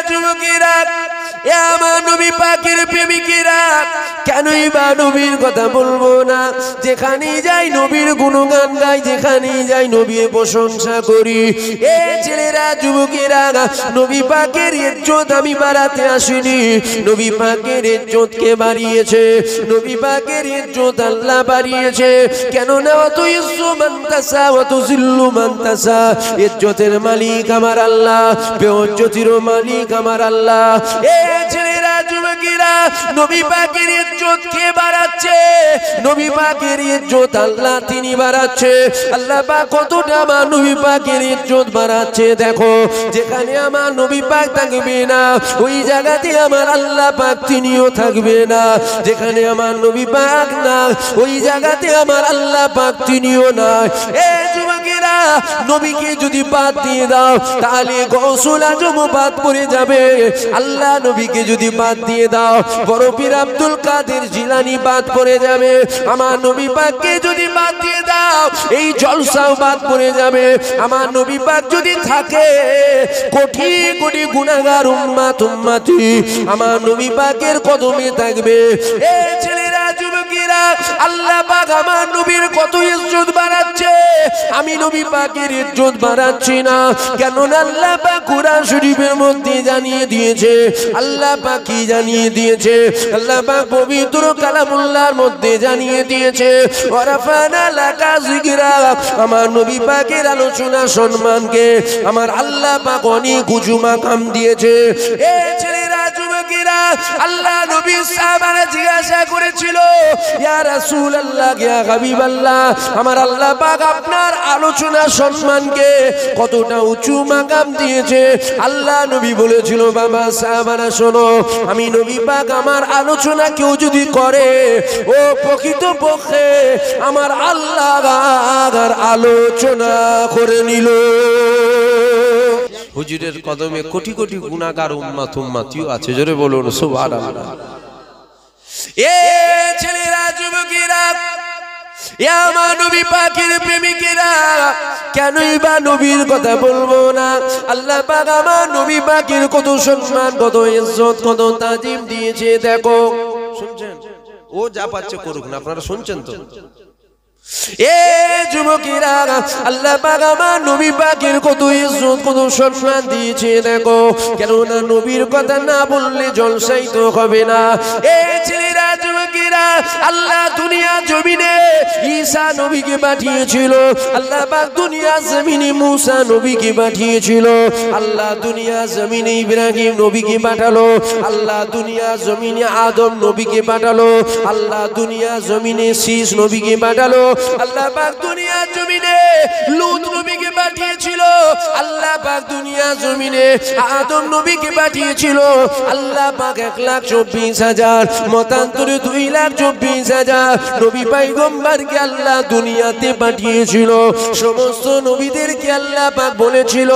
যুবকেরা, এ আমার নবী পাকের প্রেমিকেরা, কেনই বা নবীর কথা বলবো না? যেখানেই যাই নবীর গুণগান গাই, যেখানেই যাই নবীর প্রশংসা করি। এ ছেলেরা, যুবকেরা, নবী পাকের ইজ্জত আমি বাড়াতে আসিনি, নবী পাকের ইজ্জতকে বাড়িয়েছে, নবী পাকের ইজ্জত আল্লাহ বাড়িয়েছে। কেননা অত ইজ্জু মান তাসা অত জিল্লু মান তাসা, ইজ্জতের মালিক আমার আল্লাহ, বেইজ্জতিরও মালিক আমার আল্লাহ। এ ছেলেরা, যুবকেরা, নবী পাকের ইজ্জত কে বাড়াচ্ছে? নবী পাকের ইজ্জত আল্লাহ তিনি বাড়াচ্ছে। আল্লাহ পাক কতটা আমার নবী পাকের ইজ্জত বাড়াচ্ছে দেখো। যেখানে আমার নবী পাক থাকবে না, ওই জায়গাতে আমার আল্লাহ পাক তিনিও থাকবে না। যেখানে আমার নবী পাক না, ওই জায়গাতে আমার আল্লাহ পাক তিনিও না। এ যুবকেরা, নবীকে যদি বাদ দিয়ে দাও তাহলে গৌসুল আজম বাদ পড়ে যাবে। আল্লাহ নবীকে যদি বাদ দিয়ে দাও, বড় পীর আব্দুল কাদের জিলানী বাদ পড়ে যাবে। আমার নবী পাককে যদি বাদ দিয়ে দাও, এই জলসাও বাদ পড়ে যাবে। আমার নবী পাক যদি থাকে, কোটি কোটি গুনাহগার উম্মত উম্মতি আমার নবী পাকের কদমে থাকবে। এ ছেলেরা, যুবকেরা, আল্লাহ পাক আমার নবীর কত ইজ্জত বাড়াচ্ছে, আমি নবী পাকের ইজ্জত বাড়াচ্ছি না। কেননা আল্লাহ পাক কুরআন শরীফের মধ্যে জানিয়ে দিয়েছে। আল্লাহ পাক কি জানিয়ে দিয়েছে? আল্লাহ পাক পবিত্র কালামুল্লাহর মধ্যে জানিয়ে দিয়েছে, ওয়ারাফানা লাকা যিকরা, আমার নবী পাকের আলোচনা সম্মানকে আমার আল্লাহ পাক অনেক উঁচু মাকাম দিয়েছে। এ ছেলেরা, যুবকেরা, আল্লাহ নবী সাহাবারা জিজ্ঞাসা করেছিল, ইয়া রাসূলুল্লাহ, ইয়া হাবিবাল্লাহ, আমার আল্লাহ পাক আপনার আলোচনা সম্মানকে কতটা উঁচু মাকাম দিয়েছে? আল্লাহ নবী বলেছিল, বাবা সাহাবারা শোনো, আমি নবী পাক আমার আলোচনা কেউ যদি করে, ও প্রকৃতপক্ষে আমার আল্লাহ আর আলোচনা করে নিল। হুজুরের কদমে কোটি কোটি গুনাহগার উম্মত উম্মতিও আছে, জোরে বলুন সুবহানাল্লাহ। এ ছেলেরা, যুবকেরা, আমার নবী পাকের প্রেমিকেরা, কেনই বা নবীর কথা বলবো না? আল্লাহ পাক আমার নবী পাকের কত সম্মান, কত ইজ্জত, কত তাজিম দিয়েছে দেখো। শুনছেন? ও যা পাচ্ছে করুক না, আপনারা শুনছেন তো? এ যুবকেরা, আল্লাহ পাক আমার নবী পাকের কত ইজ্জত, কত সম্মান দিয়েছে দেখো। কেননা নবীর কথা না বললে জলসাই তো হবে না। এ ছেলেরা, যুবকেরা, আল্লাহ দুনিয়া জমিনে ঈসা নবীকে পাঠিয়েছিল, আল্লাহ পাক দুনিয়া জমিনে মুসা নবীকে পাঠিয়েছিল, আল্লাহ দুনিয়া জমিনে ইব্রাহিম নবীকে পাঠালো, আল্লাহ দুনিয়া জমিনে আদম নবীকে পাঠালো, আল্লাহ দুনিয়া জমিনে শীষ নবীকে পাঠালো, আল্লাহ পাক দুনিয়া জমিনে লূত নবীকে পাঠিয়েছিল, আল্লাহ পাক দুনিয়া জমিনে আদম নবীকে পাঠিয়েছিল, আল্লাহ পাক 1,24,000 মতান্তরে 2,24,000 নবী পয়গম্বরকে আল্লাহ দুনিয়াতে পাঠিয়েছিল। সমস্ত নবীদেরকে আল্লাহ পাক বলেছিল,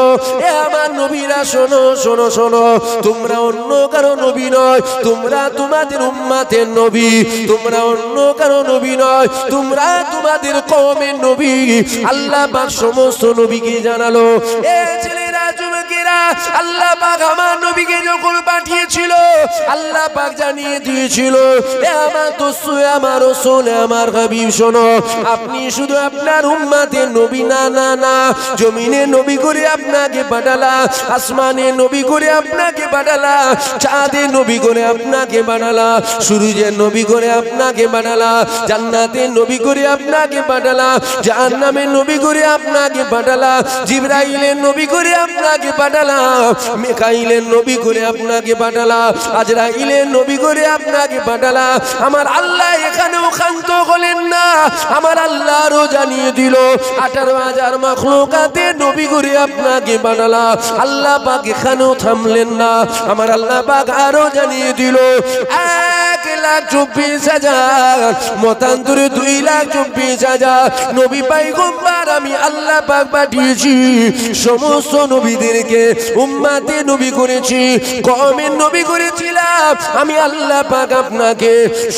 এ আমার নবীরা শোনো শোনো শোনো, তোমরা অন্য কারো নবী নয়, তোমরা তোমাদের উম্মতের নবী, তোমরা অন্য কারো নবী নয়, তোমরা তোমাদের কওমের নবী। আল্লাহ পাক সমস্ত নবীকে জানালো। এ ছেলেরা, যুবকেরা, আল্লাহ পাক আমার নবীকে যখন পাঠিয়েছিল, আল্লাহ পাক জানিয়ে দিয়েছিল, এ আমার দোস্ত, আমার রাসূল, আমার হাবিব, শোনো, আপনি শুধু আপনার উম্মতের নবী না, না না, জমিনে নবী করে আপনাকে পাঠালা, আসমানে নবী করে আপনাকে পাঠালা, চাঁদে নবী করে আপনাকে বানালা, সূর্যের নবী করে আপনাকে বানালা, জান্নাতের নবী করে আপনাকে পাঠালা, জাহান্নামের নবী করে আপনাকে পাঠালা, জিবরাইলের নবী করে আপনাকে পাঠালা, মিকাইলের নবী করে আপনাকে পাঠালা, আজরাইলের নবী করে আপনাকে পাঠালা। আমার আল্লাহ এখানেও ক্ষান্ত হলেন না, আমার আল্লাহ আরো জানিয়ে দিল, 18,000 মাখলুকাতে নবী করে আপনাকে পাঠালা। আল্লাহ পাক এখানেও থামলেন না, আমার আল্লাহ পাক আরো জানিয়ে দিল, 1,24,000 মতান্তরে 2,24,000 নবী পয়গম্বর আমি আল্লাহ পাক পাঠিয়েছি। সমস্ত নবীদেরকে উম্মতে নবী করেছি, কওমের নবী করেছিলাম আমি আল্লাহ পাক আপনাকে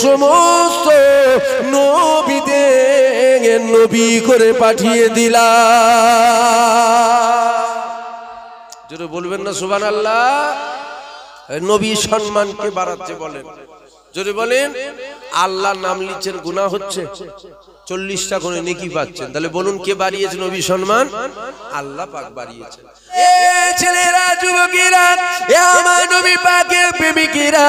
সমস্ত নবীদের নবী করে পাঠিয়ে দিলাম। জোরে বলবেন না সুবহানাল্লাহ। নবী সম্মানকে বাড়াচ্ছে বলেন, যদি বলেন আল্লাহর নাম লিখছেন গুনাহ হচ্ছে, 40টা করে নেকি পাচ্ছেন, তাহলে বলুন কে বাড়িয়েছে নবী সম্মান? আল্লাহ পাক বাড়িয়েছেন। ছেলেরা, যুবকেরা, আমার নবী পাকের প্রেমিকেরা,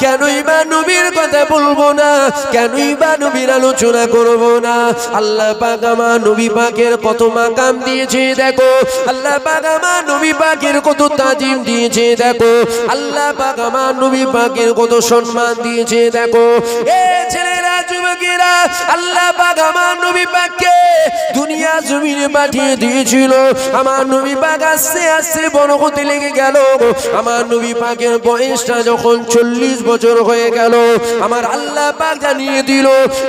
কেনই বা নবীর কথা বলবো না, কেনই বা নবীর আলোচনা করব না? আল্লাহ পাক আমার নবী পাকের কত মাকাম দিয়েছে দেখো, আল্লাহ পাক আমার নবী পাকের কত তাজিম দিয়েছে দেখো, আল্লাহ পাক আমার নবী পাকের কত সম্মান দিয়েছে দেখো। এ ছেলেরা, যুবকেরা, আল্লাহ পাক আমার নবী পাককে দুনিয়া জমিনে পাঠিয়ে দিয়েছিল। আমার নবী পাক আস্তে আস্তে বড় হতে লেগে গেল। আমার নবী পাকের বয়সটা যখন 40 বছর হয়ে গেল, আমার আল্লাহ পাক জানিয়ে দিল,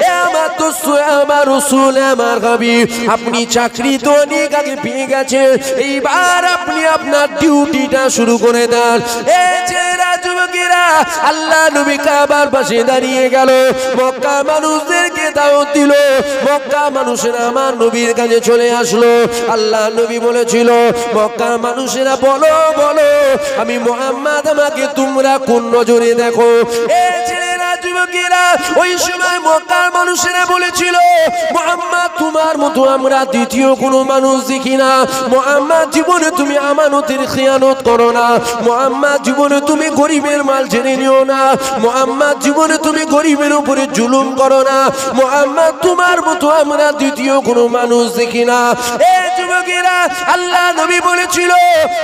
এ আমার দোস্ত, আমার রাসূল, আমার হাবিব, আপনি চাকরি তো অনেক আগে পেয়ে গেছেন, এইবার আপনি আপনার ডিউটিটা শুরু করে দেন। এ ছেলেরা, যুবকেরা, আল্লাহ নবী কাবার পাশে দাঁড়িয়ে গেল, মক্কা মানুষদেরকে দাওয়াত দিল। মক্কা মানুষেরা আমার নবীর কাছে চলে আসলো। আল্লাহ নবী বলেছিল, মক্কা মানুষেরা বলো বলো, আমি মুহাম্মদ, আমাকে তোমরা কোন নজরে দেখো? এ ছেলেরা, যুবকেরা, ওই সময় মক্কার মানুষেরা বলেছিল, মুহাম্মদ তোমার মতো আমরা দ্বিতীয় কোনো মানুষ দেখি না। মুহাম্মদ জীবনে তুমি আমানতের খেয়ানত করো না। মুহাম্মদ জীবনে তুমি গরিবের মাল জেনে নিও না। মুহাম্মদ জীবনে তুমি গরিবের উপরে জুলুম করো না। মুহাম্মদ তোমার মতো আমরা দ্বিতীয় কোনো মানুষ দেখি না। এ যুবকেরা, আল্লাহ নবী বলেছিল,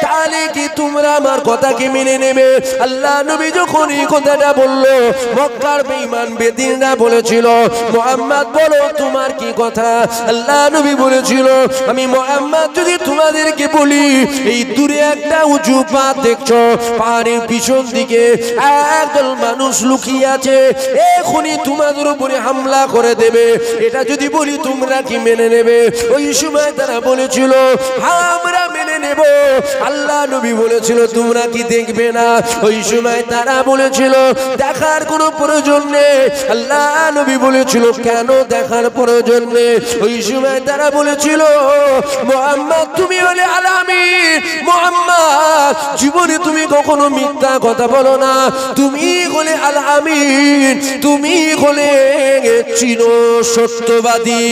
তাহলে কি তোমরা আমার কথাকে মেনে নেবে? আল্লাহ নবী যখন এই কথাটা বলল, মক্কার বেঈমান বেদিনরা বলেছিল, মুহাম্মদ বলো তোমার কি কথা? আল্লাহ নবী বলেছিল, আমি মুহাম্মদ যদি তোমাদেরকে বলি, এই দূরে একটা উঁচু পাহাড় দেখছো, পাহাড়ের পিছন দিকে একদল মানুষ লুকিয়ে আছে, এখনই তোমাদের উপরে হামলা করে দেবে, এটা যদি বলি তোমরা কি মেনে নেবে? ওই সময় তারা বলেছিল, হ্যাঁ আমরা মেনে নেব। আল্লাহ নবী বলেছিল, তোমরা কি দেখবে না? ওই সময় তারা বলেছিল, দেখার কোনো প্রয়োজন নেই। আল্লাহ নবী বলেছিল, কেন দেখার প্রয়োজন নেই? ওই সময় তারা বলেছিল, মুহাম্মদ তুমি হলে আল আমিন, মুহাম্মদ জীবনে তুমি কখনো মিথ্যা কথা বলো না, তুমি হলে আল আমিন, তুমি হলে চির সত্যবাদী।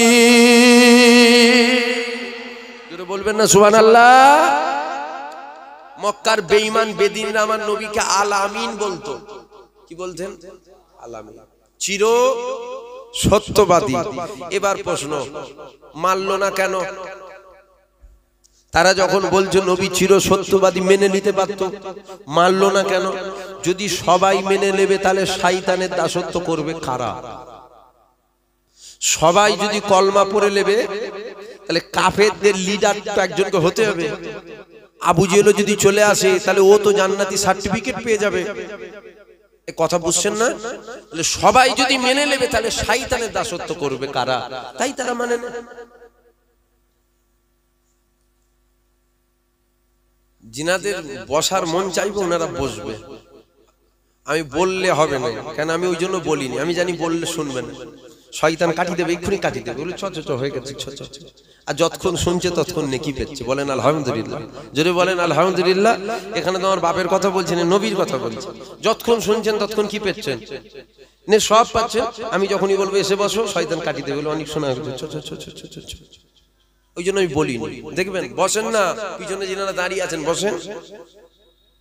বলবেন না সুবহানাল্লাহ? মক্কার বেঈমান বেদিনরা আমার নবীকে আল আমিন বলতো। কি বলতেন? আল আমিন, চির সত্যবাদী। এবার প্রশ্ন, মানলো না কেন? তারা যখন বলছে নবী চির সত্যবাদী, মেনে নিতে পারত, মানলো না কেন? যদি সবাই মেনে নেবে, তাহলে শয়তানের দাসত্ব করবে কারা? সবাই যদি কলমা পড়ে নেবে, তাহলে কাফেরদের লিডার তো একজনকে হতে হবে। আবু জেহেল যদি চলে আসে, তাহলে ও তো জান্নাতি সার্টিফিকেট পেয়ে যাবে। এই কথা বুঝছেন না? তাহলে সবাই যদি মেনে নেবে, তাহলে শয়তানের দাসত্ব করবে কারা? তাই তারা মানে না। জিনাদের বসার মন চাইবে, ওনারা বসবে। আমি বললে হবে না, কেন আমি ওই জন্য বলিনি, আমি জানি বললে শুনবে না, শয়তান কাটি দেবে, এক্ষুনি কাটি দেবে, বলে ছ হয়ে গেছে ছ। আর যতক্ষণ শুনছে ততক্ষণ নেকি পেচ্ছে। বলেন আলহামদুলিল্লাহ, যদি বলেন আলহামদুলিল্লাহ। এখানে তো আমার বাপের কথা বলছেন, নবীর কথা বলছেন। যতক্ষণ শুনছেন ততক্ষণ কি পেচ্ছেন? নে সব পাচ্ছেন। আমি যখনই বলবো এসে বসো, শয়তান কাটি দেবে, বলে অনেক শোনা গেছে ছ। ওই জন্য আমি বলিনি। দেখবেন বসেন না, পিছনে যিনারা দাঁড়িয়ে আছেন বসেন,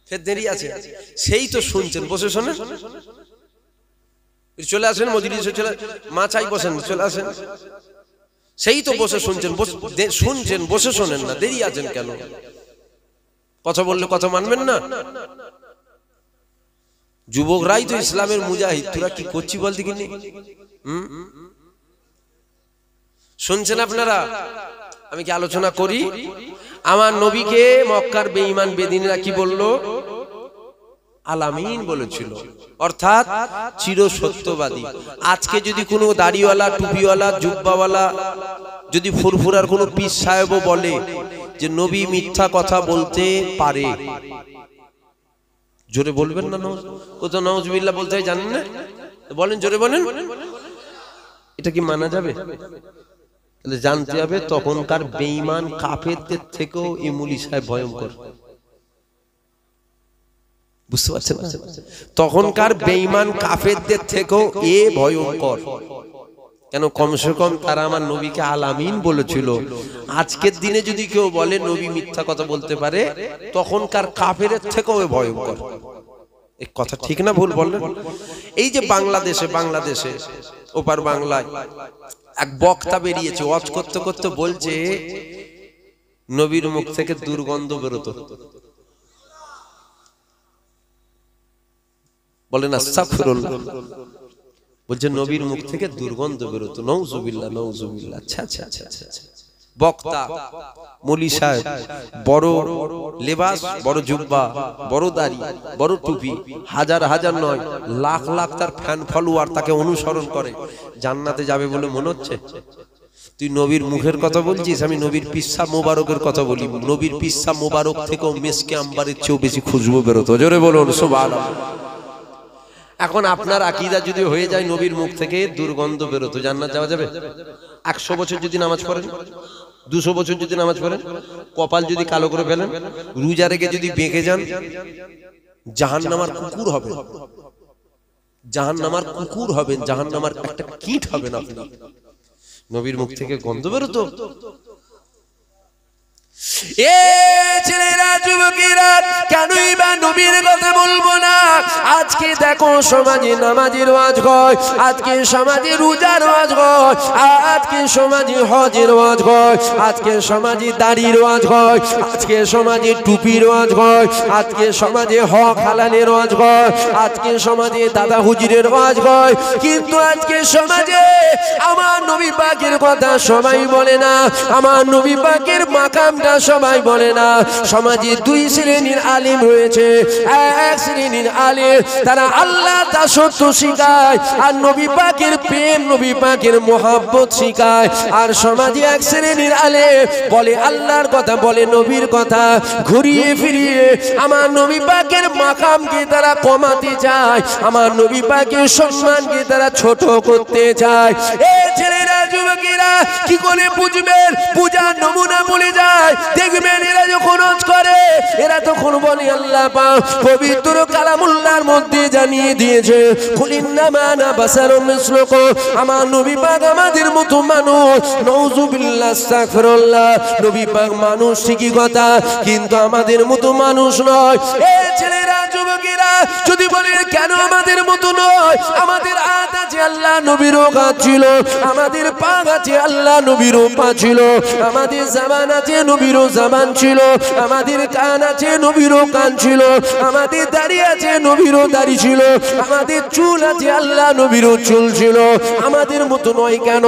ফের দেরি আছে, সেই তো শুনছেন, বসে শোনেন। চলে আসেন মজলিসে, চলে মা চাই বসেন, চলে আসেন, সেই তো বসে শুনছেন, শুনছেন বসে শোনেন না, দেরি আছেন কেন? কথা বললে কথা মানবেন না? যুবকরাই তো ইসলামের মুজাহিদ, তোরা কি করছি বল দেখিনি? শুনছেন আপনারা? আমি কি আলোচনা করি? আমার নবীকে মক্কার বেঈমান বেদিনরা কি বললো? আল আমিন বলেছিল, অর্থাৎ চির সত্যবাদী। আজকে যদি কোনো দাড়িওয়ালা, টুপিওয়ালা, জুব্বাওয়ালা, যদি ফুরফুরার কোনো পীর সাহেবও বলে যে নবী মিথ্যা কথা বলতে পারে, জোরে বলবেন না? কোথাও নাউজুবিল্লাহ বলতে হয় জানেন না? বলেন, জোরে বলেন। এটা কি মানা যাবে? তাহলে জানতে হবে তখনকার বেঈমান কাফেরদের থেকেও এই মুলি সাহেব ভয়ঙ্কর। বুঝতে পারছেন না? তখনকার বেঈমান কাফেরদের থেকেও এ ভয়ঙ্কর। কেন? কমসে কম তারা আমার নবীকে আল আমিন বলেছিল। আজকের দিনে যদি কেউ বলে নবী মিথ্যা কথা বলতে পারে, তখনকার কাফেরের থেকেও এ ভয়ঙ্কর। এই কথা ঠিক না ভুল বললেন? এই যে বাংলাদেশে ওপার বাংলায় এক বক্তা বেরিয়েছে, ওয়াজ করতে করতে বলছে নবীর মুখ থেকে দুর্গন্ধ বেরোতো। বলেন আস্তাগফিরুল্লাহ। বলছে নবীর মুখ থেকে দুর্গন্ধ বেরোতো। নাউজুবিল্লাহ নাউজুবিল্লাহ। আচ্ছা আচ্ছা আচ্ছা আচ্ছা। বক্তা মৌলী সাহেব, বড় লেবাস, বড় জুব্বা, বড় দাড়ি, বড় টুপি, হাজার হাজার নয় লাখ লাখ তার ফ্যান ফলোয়ার তাকে অনুসরণ করে। জান্নাতে যাবে বলে মনে হচ্ছে? তুই নবীর মুখের কথা বলছিস, আমি নবীর পিসা মোবারকের কথা বলি। নবীর পিসা মোবারক থেকেও মেসকে আম্বারের চেয়েও বেশি খুশবু বেরোতো। জোরে বলুন সুবহানাল্লাহ। এখন আপনার আকীদা যদি হয়ে যায় নবীর মুখ থেকে দুর্গন্ধ বেরোতো, জান্নাত যাওয়া যাবে? 100 বছর যদি নামাজ পড়েন, 200 বছর যদি নামাজ পড়েন, কপাল যদি কালো করে ফেলেন, রোজা রেখে যদি বেঁকে যান, জাহান্নামার কুকুর হবেন। জাহান্নামার কুকুর হবেন, জাহান্নামার একটা কীট হবেন আপনি। নবীর মুখ থেকে গন্ধ বেরোতো। এ ছেলেরা, যুবকেরা, কেনই বা নবীর কথা বলবো না? আজকে দেখো সমাজে নামাজের ওয়াজ হয়, আজকে সমাজে রোজার ওয়াজ হয়, আজকে সমাজে হজের ওয়াজ হয়, আজকে সমাজে দাড়ির ওয়াজ হয়, আজকে সমাজে টুপির ওয়াজ হয়, আজকে সমাজে হক হালালের ওয়াজ হয়, আজকে সমাজে দাদা হুজুরের ওয়াজ হয়। কিন্তু আজকে সমাজে আমার নবী পাকের কথা সবাই বলে না, আমার নবী পাকের মাকামটা সবাই বলে না। সমাজে দুই শ্রেণীর আলিম রয়েছে। এক শ্রেণীর আলিম তারা আল্লাহ দাসত্ব শিখায় আর নবী পাকের প্রেম, নবী পাকের মোহাব্বত শিখায়। আর সমাজে এক শ্রেণীর আলিম বলে আল্লাহর কথা, বলে নবীর কথা, ঘুরিয়ে ফিরিয়ে আমার নবী পাকের মাকামকে তারা কমাতে চায়, আমার নবী পাকের সম্মানকে তারা ছোট করতে চায়। এই ছেলেরা, যুবকেরা, কি করে বুঝবেন? পূজার নমুনা বলে যায়। দেখবেন এরা যখন হজ করে, এরা তখন বলে আল্লাহ পাক পবিত্র কালামুল্লাহর মধ্যে জানিয়ে দিয়েছে, কুলিন্নামা আনা বাশারুম মিসলুকুম, আমার নবী পাক আমাদের মতো মানুষ। নাউজুবিল্লাহ, আস্তাগফিরুল্লাহ। নবী পাক মানুষ ঠিকই কথা, কিন্তু আমাদের মতো মানুষ নয়। এই ছেলেরা, যুবকেরা, যদি বলেন কেন আমাদের মতো নয়? আমাদের হাত আছে, আল্লাহ নবীরও হাত ছিল, আমাদের পা আছে, আল্লাহ নবীরও পা ছিল, আমাদের জবান আছে, নবীরও জবান ছিল, আমাদের কান আছে, নবীরও কান ছিল, আমাদের দাড়ি আছে, নবীরও দাড়ি ছিল, আমাদের চুল আছে, আল্লাহ নবীরও চুল ছিল। আমাদের মতো নয় কেন?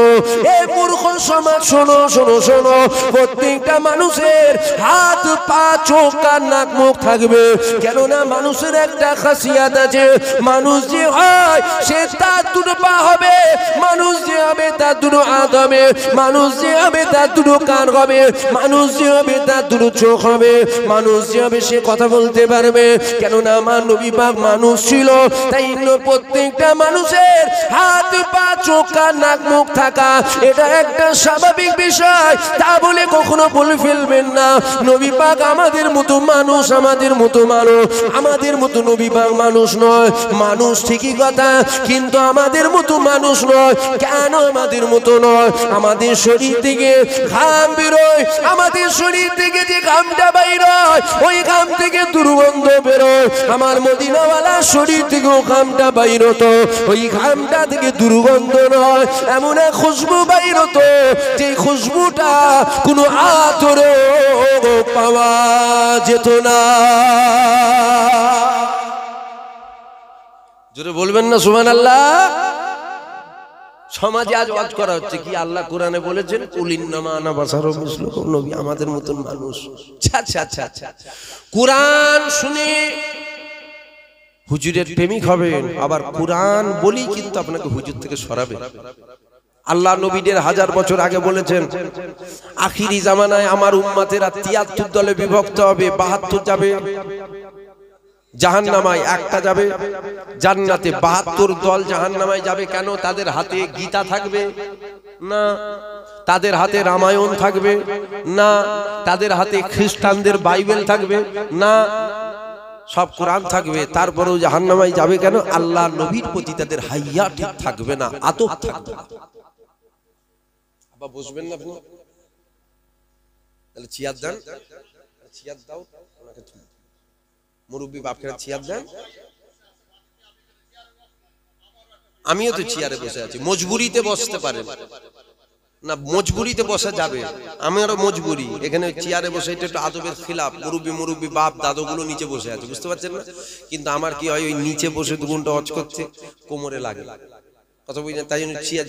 এ মূর্খ সমাজ, শোনো শোনো শোনো, প্রত্যেকটা মানুষের হাত, পা, চোখ, কান, নাক, মুখ থাকবে। কেননা মানুষের একটা খাসিয়াত আছে, মানুষ যে হয় সে তার দুটো পা হবে, মানুষ যে হবে তার দুটো হাত হবে, মানুষ যে হবে তার দুটো কান হবে, মানুষ যে হবে তার দুটো চোখ হবে, মানুষ যে হবে সে কথা বলতে পারবে। কেননা আমার নবী পাক মানুষ ছিল, তাই প্রত্যেকটা মানুষের হাত, পা, চোখ, কান, নাক, মুখ থাকা এটা একটা স্বাভাবিক বিষয়। তা বলে কখনো বলে ফেলবেন না নবী পাক আমাদের মতো মানুষ, আমাদের মতো মানুষ, আমাদের মতো নবী পাক মানুষ নয়। মানুষ ঠিকই কথা, কিন্তু আমাদের মতো মানুষ নয়। কেন আমাদের মতো নয়? আমাদের শরীর থেকে ঘাম বেরোয়, আমাদের শরীর থেকে যে ঘামটা বাইর হয় ওই ঘাম থেকে দুর্গন্ধ বেরোয়। আমার মদিনাওয়ালা শরীর থেকেও ঘামটা বাইর হতো, ওই ঘামটা থেকে দুর্গন্ধ নয়, এমন এক খুশবু বাইর হতো যে খুশবুটা কোনো আতরে পাওয়া যেত না। জোরে বলবেন না সুবহানাল্লাহ। সমাজে আজ ওয়াজ করা হচ্ছে কি? আল্লাহ কোরআনে বলেছেন কুলিন্নামা আনা বাশারুম মিসলুকুম, নবী আমাদের মতন মানুষ। আচ্ছা আচ্ছা আচ্ছা, কোরআন শুনে হুজুরের প্রেমিক হবেন, আবার কোরআন বলি কিন্তু আপনাকে হুজুর থেকে সরাবে। আল্লাহ নবীদের 1000 বছর আগে বলেছেন আখিরি জামানায় আমার উম্মতেরা 73 দলে বিভক্ত হবে, 72 যাবে জাহান্নামায়, একটা যাবে জান্নাতে। 72 দল জাহান্নামায় যাবে কেন? তাদের হাতে গীতা থাকবে না, তাদের হাতে রামায়ণ থাকবে না, তাদের হাতে খ্রিস্টানদের বাইবেল থাকবে না। সব কোরআন থাকবে, তারপরেও জাহান্নামে যাবে কেন? আল্লাহ নবীর প্রতি তাদের হাইয়া ঠিক থাকবে না, আদব থাকবে না। আবার বুঝবেন না আপনি? তাহলে চেয়ার দেন, চেয়ার দাও, মুরব্বী বাপকে চেয়ার দেন। আমিও তো চেয়ারে বসে আছি, মজবুরিতে বসতে পারেন না, মজবুরিতে বসা যাবে, আমারও মজবুরি। এখানে চেয়ারে বসে এটা একটু আদবের খিলাফ। মুরব্বী বাপ দাদুগুলো নিচে বসে আছে, বুঝতে পারছেন না? কিন্তু আমার কি হয়, ওই নিচে বসে 2 ঘন্টা অজ করতে কোমরে লাগে, কথা বুঝলেন? তাই জন্য চেয়ার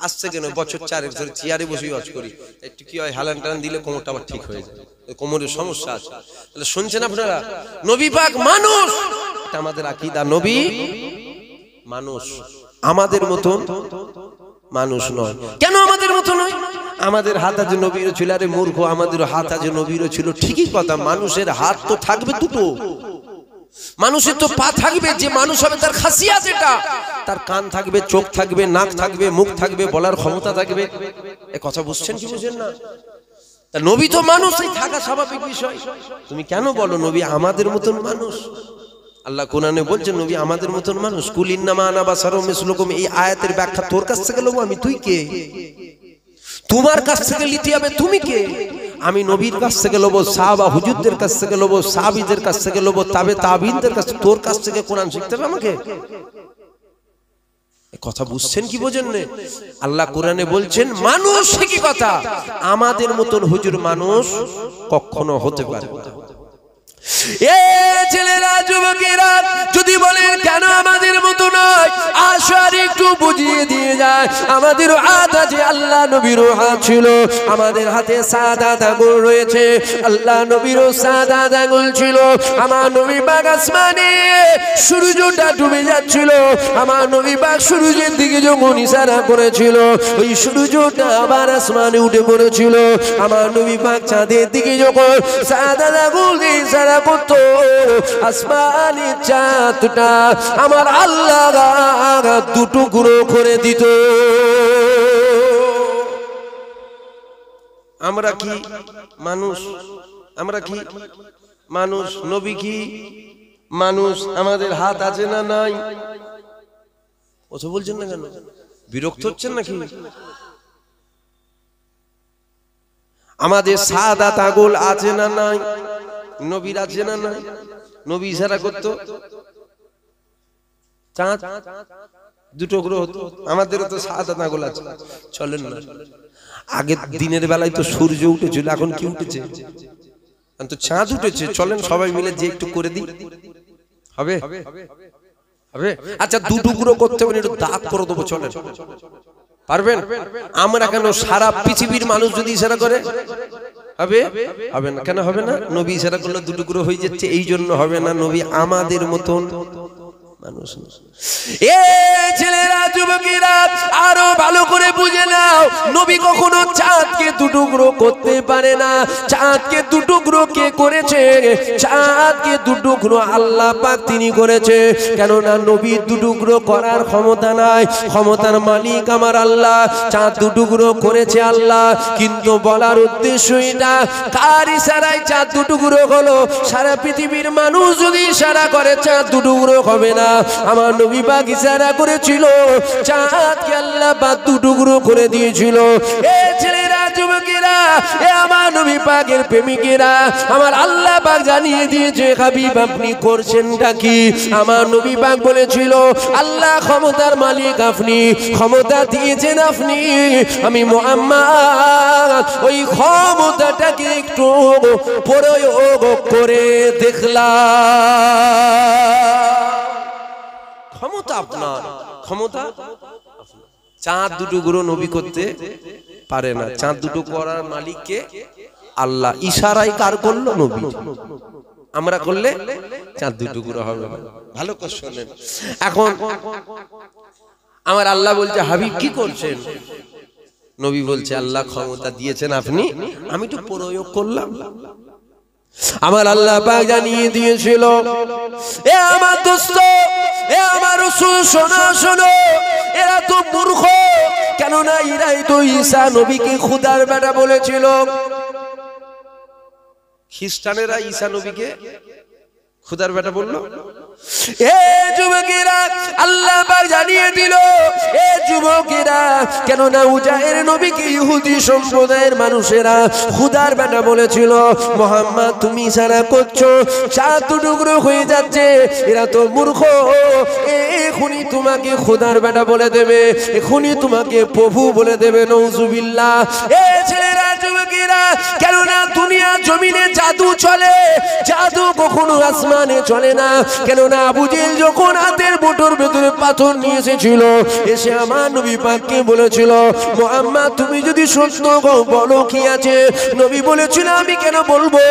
আসছে কেন, বছর 4 ধরে চেয়ারে বসেই অজ করি। একটু কি হয়, হালান টালান দিলে কোমরটা আবার ঠিক হয়ে যায়, কোমরের সমস্যা আছে। তাহলে শুনছেন আপনারা, নবী পাক মানুষ, এটা আমাদের আকীদা। নবী মানুষ, আমাদের মতন মানুষ নয়। কেন আমাদের মতো নয়? আমাদের হাত আছে নবীরও ছিল। আরে মূর্খ, আমাদের হাত আছে নবীরও ছিল, ঠিকই কথা। মানুষের হাত তো থাকবে দুটো, মানুষের তো পা থাকবে, যে মানুষ হবে তার খাসিয়াত এটা, তার কান থাকবে, চোখ থাকবে, নাক থাকবে, মুখ থাকবে, বলার ক্ষমতা থাকবে। এ কথা বুঝছেন কি বুঝেন না? তা নবী তো মানুষ, এই থাকা স্বাভাবিক বিষয়। তুমি কেন বলো নবী আমাদের মতন মানুষ? আল্লাহ কোরআনে বলছেন নবী আমাদের মতন মানুষ। কুল ইন্নামা আনা বাশারুম মিসলুকুম, এই আয়াতের ব্যাখ্যা তোর কাছ থেকে লব আমি? তুই কে? তোমার কাছ থেকে নিতে হবে, তুমি কে? আমি নবীর কাছ থেকে লব, সাহাবা হুজুরদের কাছ থেকে লব, সাহাবীদের কাছ থেকে লব, তাবে তাবিনদের কাছ থেকে। তোর কাছ থেকে কোরআন শিখতে হবে আমাকে? কথা বুঝছেন কি বোঝেন না? আল্লাহ কোরআনে বলছেন মানুষ, কি কথা, আমাদের মতন হুজুর মানুষ কখনো হতে পারে না। এ ছেলেরা, যুবকেরা, যদি বলেন কেন আমাদের মতো নয়, আশার একটু বুঝিয়ে দিয়ে যায়। আমাদেরও হাত আছে, আল্লাহ নবীরও হাত ছিল। আমাদের হাতে সাদাত আঙ্গুল রয়েছে, আল্লাহ নবীরও সাদাত আঙ্গুল ছিল। আমার নবী পাক আসমানে সূর্যটা ডুবে যাচ্ছিল, আমার নবী পাক সূর্যের দিকে যখন ইশারা করেছিল, ওই সূর্যটা আবার আসমানে উঠে পড়েছিল। আমার নবী পাক চাঁদের দিকে যখন সাদাত আঙ্গুল দিয়ে ইশারা করতো, আসমানি চাঁদটা আমার আল্লাহ 2 টুকরো করে দিত। আমরা কি মানুষ? আমরা কি মানুষ? নবী কি মানুষ? আমাদের হাত আছে না নাই? কথা বলছেন না কেন? বিরক্ত হচ্ছেন নাকি? আমাদের সাদাত আঙ্গুল আছে না নাই? নবীর আছে না নাই? নবী ইশারা করতো, চাঁদ 2 টুকরো হতো। আমাদেরও তো সাদাত আঙ্গুল আছে, চলেন না? আগের দিনের বেলায় তো সূর্য উঠেছিল, এখন কি উঠেছে? এখন তো চাঁদ উঠেছে। চলেন সবাই মিলে যে একটু করে দিই, হবে? হবে? আচ্ছা 2 টুকরো করতে হবে, একটু দাগ করে দেবো, চলেন? পারবেন? আমরা কেন, সারা পৃথিবীর মানুষ যদি ইশারা করে হবে? হবে না। কেন হবে না? নবী ইশারা করলে 2 টুকরো হয়ে যাচ্ছে, এই জন্য হবে না। নবী আমাদের মতন মানুষ। এ ছেলেরা, যুবকেরা, আরো ভালো করে বুঝে নাও, নবী কখনো চাঁদকে 2 টুকরো করতে পারে না। চাঁদকে 2 টুকরো কে করেছে? চাঁদকে 2 টুকরো আল্লাহ পাক তিনি করেছে। কেননা নবীর 2 টুকরো করার ক্ষমতা নাই, ক্ষমতার মালিক আমার আল্লাহ। চাঁদ 2 টুকরো করেছে আল্লাহ, কিন্তু বলার উদ্দেশ্য এটা, কার ইশারায় চাঁদ 2 টুকরো হলো? সারা পৃথিবীর মানুষ যদি ইশারা করে চাঁদ 2 টুকরো হবে না। আমার নবী পাক ইশারা করেছিল, চাঁদকে আল্লাহ পাক 2 টুকরো করে দিয়েছিল। এ ছেলেরা, যুবকেরা, এ আমার নবী পাকের প্রেমিকেরা, আমার আল্লাহ পাক জানিয়ে দিয়েছে, হাবিব আপনি করছেনটা কি? আমার নবী পাক বলেছিল, আল্লাহ ক্ষমতার মালিক আপনি, ক্ষমতা দিয়েছেন আপনি, আমি মুহাম্মদ ওই ক্ষমতাটাকে একটু প্রয়োগ করে দেখলাম। ক্ষমতা আপনার, ক্ষমতা। চাঁদ 2 টুকরো নবী করতে পারে না। চাঁদ 2 টুকরো করার মালিককে আল্লাহ। ইশারায় কার করলো? নবী। আমরা করলে চাঁদ 2 টুকরো হবে। ভালো করে শুনেন। এখন আমার আল্লাহ বলছে, হাবিব কি করছেন? নবী বলছে, আল্লাহ ক্ষমতা দিয়েছেন আপনি, আমি তো প্রয়োগ করলাম। আমার আল্লাহ পাক জানিয়ে দিয়েছিল, এ আমার দোস্ত, এ আমার রাসূল, শোনো শোনো, এরা তো মূর্খ। কেননা এরাই তো ঈসা নবীকে খোদার বেটা বলেছিল। খ্রিস্টানেরা ঈসা নবীকে খুদার বেটা বললো। এ যুবকেরা, আল্লাহ পাক জানিয়ে দিল, এ যুবকেরা, কেন না উজায়ের নবীকে ইহুদি সম্প্রদায়ের মানুষেরা খুদার বেটা বলেছিল। মুহাম্মদ তুমি ইশারা করছো, চাঁদ টুকরো হয়ে যাচ্ছে, এরা তো মূর্খ, এখনই তোমাকে খুদার বেটা বলে দেবে, এখনই তোমাকে প্রভু বলে দেবে। নাউজুবিল্লাহ। এ ছেলেরা, যুবকেরা, কেন না দুনিয়া জমিনে জাদু চলে, জাদু কখনো আসমানে চলে না। কেন না আবু জেহেল যখন হাতের মুঠোর ভেতরে পাথর নিয়ে এসেছিল, এসে আমার নবী পাককে বলেছিল, মুহাম্মদ তুমি যদি সত্য বলো কি আছে। নবী বলেছিল, আমি কেন বলবো,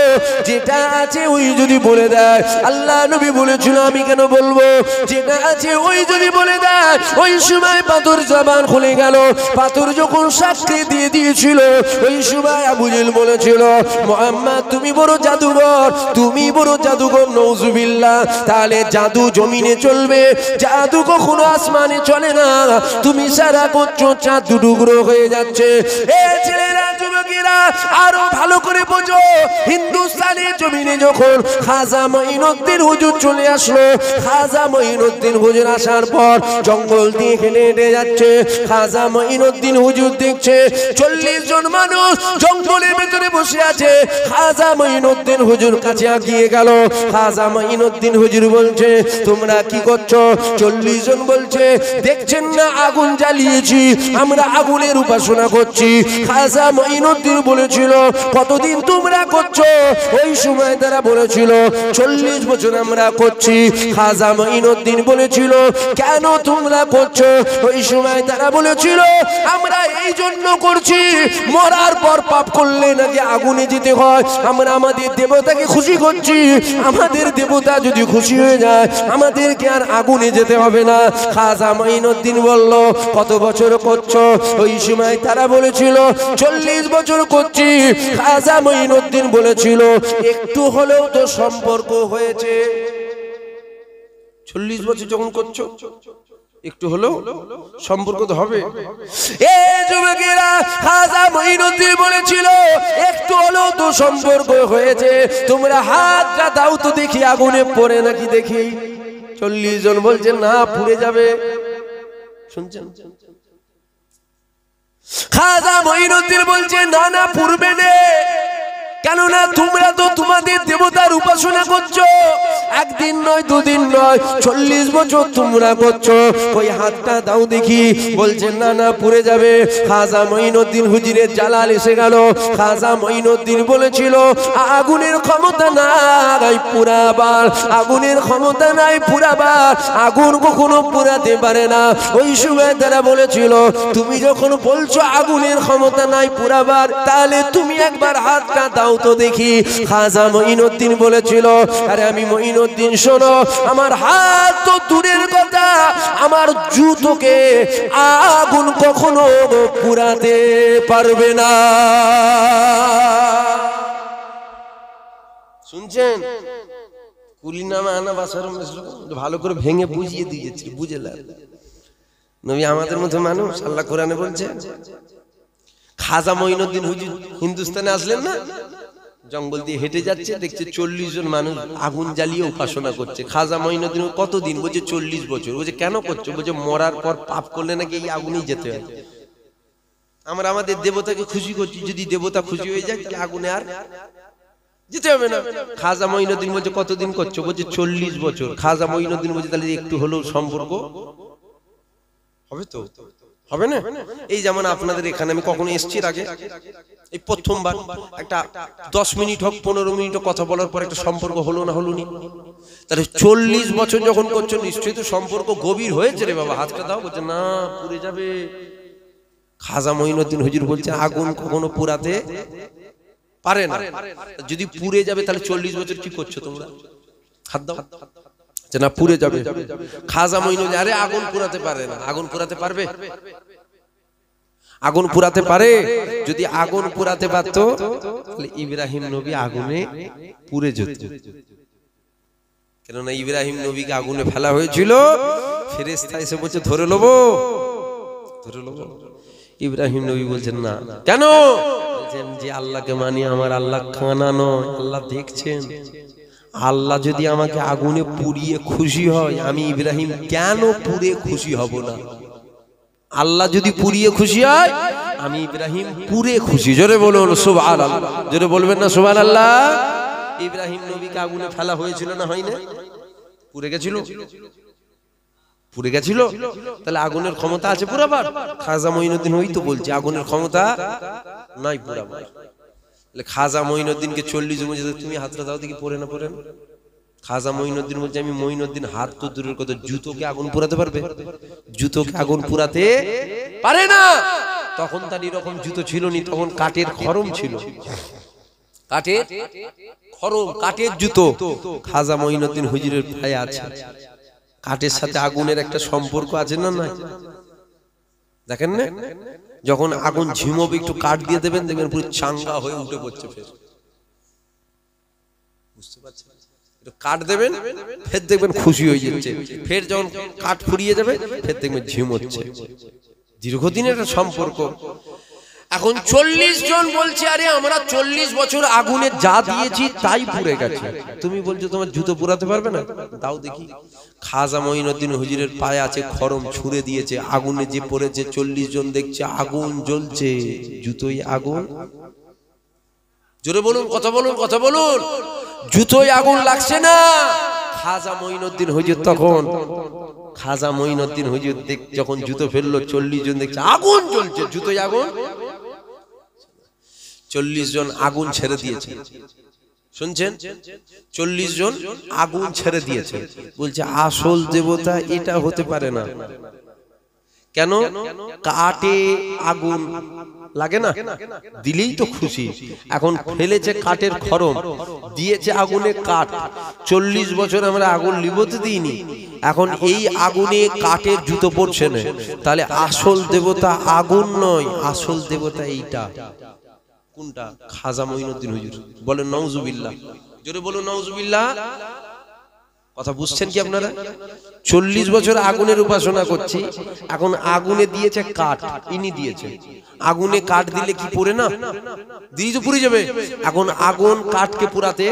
যেটা আছে ওই যদি বলে দেয়। আল্লাহ নবী বলেছিল, আমি কেন বলবো, যেটা আছে ওই যদি বলে দেয়। ওই সময় পাথর জবান খুলে গেল। পাথর যখন সাক্ষী দিয়ে দিয়েছিল, ওই সময় আবু জেহেল বলেছিল, মুহাম্মদ তুমি বড় জাদুঘর, তুমি বড় জাদুঘর। নাউজুবিল্লাহ। তাহলে জাদু জমিনে চলবে, জাদু কখনো আসমানে চলে না। তুমি সারা করছো, চাঁদ টুকরো হয়ে যাচ্ছে। এ ছেলেরা, যুবকেরা, আরো ভালো করে বোঝো। হিন্দুস্তানের জমিনে যখন খাজা মঈনুদ্দিন হুজুর চলে আসলো, খাজা মঈনুদ্দিন হুজুর আসার পর জঙ্গল দিয়ে হেঁটে হেঁটে যাচ্ছে। খাজা মঈনুদ্দিন হুজুর দেখছে 40 জন মানুষ জঙ্গলের ভেতরে বসে আছে। খাজা মঈনুদ্দিন হুজুর কাছে এগিয়ে গেল। খাজা মঈনুদ্দিন হুজুর বলছে, তোমরা কি করছো? 40 জন বলছে, দেখছেন না আগুন জ্বালিয়েছি, আমরা আগুনের উপাসনা করছি। খাজা মঈনুদ্দিন বলেছিল, কতদিন তোমরা করছো? ওই সময় তারা বলেছিল, 40 বছর আমরা করছি। খাজা মঈনুদ্দিন বলেছিল, কেন তোমরা করছো? ওই সময় তারা বলেছিল, আমরা এই জন্য করছি, মরার পর পাপ করলে নাকি আগুনে যেতে হয়, আমরা আমাদের দেবতাকে খুশি করছি। আমাদের দেবতা যদি খুশি হয়ে যায়, আমাদেরকে আর আগুনে যেতে হবে না। খাজা মঈনুদ্দিন বলল, কত বছর করছো? ওই সময় তারা বলেছিল, 40 বছর করছি। খাজা মঈনুদ্দিন বলেছিল, একটু হলেও তো সম্পর্ক হয়েছে। 40 বছর যখন করছো, একটু হলেও সম্পর্ক তো হবে। এ যুবকেরা, খাজা মঈনুদ্দিন বলেছিল, একটু হলেও তো সম্পর্ক হয়েছে। তোমরা হাতটা দাও তো দেখি, আগুনে পড়ে নাকি দেখি। 40 জন বলছে, না, পুড়ে যাবে। শুনছেন? খাজা মঈনুদ্দিন বলছে, না না, পুড়বে না। কেননা তোমরা তো তোমাদের দেবতার উপাসনা করছো, একদিন নয়, দুদিন নয়, 40 বছর তোমরা করছো। ওই হাতটা দাও দেখি। বলছেন, না না, পুড়ে যাবে। খাজা মঈনুদ্দিন হুজুরের জালাল এসে গেল। খাজা মঈনুদ্দিন বলেছিল, আগুনের ক্ষমতা নাই পুরাবার, আগুনের ক্ষমতা নাই পুরাবার, আগুন কখনো পুরাতে পারে না। ওই সময় তারা বলেছিল, তুমি যখন বলছো আগুনের ক্ষমতা নাই পুরাবার, তাহলে তুমি একবার হাতটা দাও তো দেখি। খাজা মঈনুদ্দিন বলেছিল, আরে আমি মঈনুদ্দিন, শোনো, আমার হাত তো দূরের কথা, আমার জুতোকে আগুন কখনো পুরাতে পারবে না। শুনছেন? কুলিনামা আনা বাসার ভালো করে ভেঙে বুঝিয়ে দিয়েছি, বুঝলাম। নবী আমাদের মতো মানুষ, আল্লাহ কোরআনে বলছে। খাজা মঈনুদ্দিন হুজুর হিন্দুস্তানে আসলেন না, জঙ্গল দিয়ে হেঁটে যাচ্ছে, দেখছে 40 জন মানুষ আগুন জ্বালিয়ে উপাসনা করছে। খাজা মঈনুদ্দিন, কতদিন? বলছে 40 বছর। বলছে কেন করছো? বলছে মরার পর পাপ করলে নাকি এই আগুনেই যেতে হয়। আমরা আমাদের দেবতাকে খুশি করছি, যদি দেবতা খুশি হয়ে যায়, আগুনে আর যেতে হবে না। খাজা মঈনুদ্দিন বলছে, কতদিন করছো? বলছে 40 বছর। খাজা মঈনুদ্দিন বলছে, তাহলে একটু হলেও সম্পর্ক হবে তো? হবে না? এই যেমন আপনাদের এখানে আমি কখনো এসছি আগে, এই প্রথমবার একটা 10 মিনিট হোক 15 মিনিট কথা বলার পর একটা সম্পর্ক হলো না, হলো নি? তাহলে 40 বছর যখন করছো, নিশ্চয়ই তো সম্পর্ক গভীর হয়েছে রে বাবা। হাতটা দাও। বলছে, না, পুড়ে যাবে। খাজা মঈনুদ্দিন হুজুর বলছে, আগুন কখনো পুরাতে পারে না। যদি পুড়ে যাবে, তাহলে 40 বছর কি করছো তোমরা? হাত দাও। না, পুড়ে যাবে। খাজা মঈনুদ্দিন, আরে আগুন পুরাতে পারে না। আগুন পুরাতে পারবে? আগুন পুরাতে পারে? যদি আগুন পুরাতে পারতো, তাহলে ইব্রাহিম নবী আগুনে পুড়ে যেত। কেননা ইব্রাহিম নবীকে আগুনে ফেলা হয়েছিল, ফেরেশতা এসে বলছে, ধরে লবো, ধরে লবো। ইব্রাহিম নবী বলছেন, না। কেন? বলছেন, যে আল্লাহকে মানি, আমার আল্লাহ খানা নয়, আল্লাহ দেখছেন। আল্লাহ যদি আমাকে আগুনে পুড়িয়ে খুশি হয়, আমি ইব্রাহিম কেন পুড়ে খুশি হব না? আল্লাহ যদি পুড়িয়ে খুশি হয়, আমি ইব্রাহিম পুড়ে খুশি। জোরে বলুন সুবহানাল্লাহ। জোরে বলবেন না সুবহানাল্লাহ? ইব্রাহিম নবীকে আগুনে ফেলা হয়েছিল না হয়নি? পুড়ে গেছিল, পুড়ে গেছিল। তাহলে আগুনের ক্ষমতা আছে পুরাবার? খাজা মঈনুদ্দিন ওই তো বলছে আগুনের ক্ষমতা নাই পুরাবার। তাহলে খাজা মঈনুদ্দিনকে 40 জন বলছে তুমি হাতটা দাও দেখি পড়ে না পড়ে না। খাজা মঈনুদ্দিন বলছে আমি মঈনুদ্দিন, হাত তো দূরের কথা, জুতোকে আগুন পোড়াতে পারবে? জুতোকে আগুন পোড়াতে পারে না। তখন তার এরকম জুতো ছিল নি, তখন কাঠের খরম ছিল, কাঠের খরম, কাঠের জুতো। খাজা মঈনুদ্দিন হুজুরের পায়ে আছে। কাঠের সাথে আগুনের একটা সম্পর্ক আছে না? না, দেখেন না, যখন আগুন ঝিমবে একটু কাঠ দিয়ে দেবেন, দেখবেন পুরো চাঙ্গা হয়ে উঠে পড়ছে। ফের বুঝতে পারছেন? কাঠ দেবেন, ফের দেখবেন খুশি হয়ে যাচ্ছে। ফের যখন কাঠ ফুরিয়ে যাবে, ফের দেখবেন ঝিমোচ্ছে। দীর্ঘদিনের একটা সম্পর্ক। এখন 40 জন বলছে আরে আমরা 40 বছর আগুনে যা দিয়েছি তাই পুড়ে গেছে, তুমি বলছো তোমার জুতো পুরাতে পারবে না? দাও দেখি। খাজা মঈনুদ্দিন হুজুরের পায়ে আছে খরম, ছুঁড়ে দিয়েছে, আগুনে যে পড়েছে 40 জন দেখছে আগুন জ্বলছে, জুতোই আগুন। জোরে বলুন, কথা বলুন, কথা বলুন। জুতোই আগুন লাগছে না। খাজা মঈনুদ্দিন হুজুর তখন, খাজা মঈনুদ্দিন হুজুর যখন জুতো ফেললো, 40 জন দেখছে আগুন জ্বলছে, জুতোই আগুন। 40 জন আগুন ছেড়ে দিয়েছে, শুনছেন? 40 জন আগুন ছেড়ে দিয়েছে। বলছে আসল দেবতা এটা হতে পারে না। কেন? কাটে আগুন লাগে না, দিলেই তো খুশি। এখন ফেলেছে কাঠের খরম, দিয়েছে আগুনে কাঠ। 40 বছর আমরা আগুন লিবতে দিইনি, এখন এই আগুনে কাঠের জুতো পড়ছে না। তাহলে আসল দেবতা আগুন নয়, আসল দেবতা এইটা। কোনটা? খাজা মঈনুদ্দিন হুজুর। বলেন নাউজুবিল্লাহ। জোরে বলুন নাউজুবিল্লাহ। কথা বুঝছেন কি আপনারা? 40 বছর আগুনের উপাসনা করছি, এখন আগুনে দিয়েছে কাঠ, ইনি দিয়েছে। আগুনে কাঠ দিলে কি পুড়ে না? দিয়ে তো পুড়ে যাবে। এখন আগুন কাঠকে পুরাতে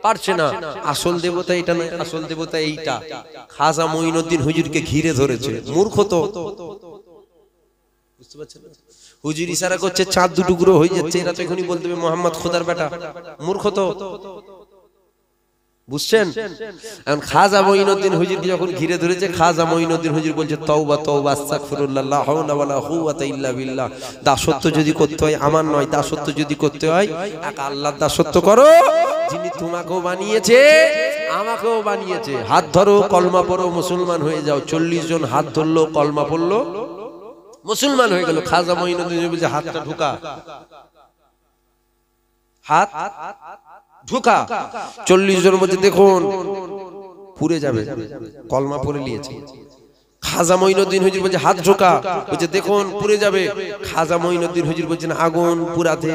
পারছে না। আসল দেবতা এটা নয়, আসল দেবতা এইটা। খাজা মঈনুদ্দিন হুজুরকে ঘিরে ধরেছে। মূর্খ তো, বুঝতে পারছেন? হুজুর ইশারা করছে চাঁদ দুটুকরো হয়ে যাচ্ছে, এরা তো এখনই বলতে হবে মোহাম্মদ খোদার বেটা। মূর্খ তো, বুঝছেন? এখন খাজা মঈনুদ্দিন হুজুরকে যখন ঘিরে ধরেছে, খাজা মঈনুদ্দিন হুজুর বলছে তওবা তওবা আস্তাগফিরুল্লাহ, লা হাওলা ওয়ালা কুওয়াতা ইল্লা বিল্লাহ। দাসত্ব যদি করতে হয় আমার নয়, দাসত্ব যদি করতে হয় এক আল্লাহর দাসত্ব করো, যিনি তোমাকেও বানিয়েছে আমাকেও বানিয়েছে। হাত ধরো, কলমা পড়ো, মুসলমান হয়ে যাও। 40 জন হাত ধরলো, কলমা পড়লো, মুসলমান হয়ে গেল। খাজা মঈনুদ্দিন বলছে হাতটা ঢুকা, হাত ঢুকা। 40 জন বলছে দেখুন পুড়ে যাবে, কলমা পড়ে নিয়েছে। খাজা মঈনুদ্দিন হুজুর বলছে হাত ঢোকা, বলছে দেখুন পুড়ে যাবে। খাজা মঈনুদ্দিন হুজুর বলছেন আগুন পুরাতে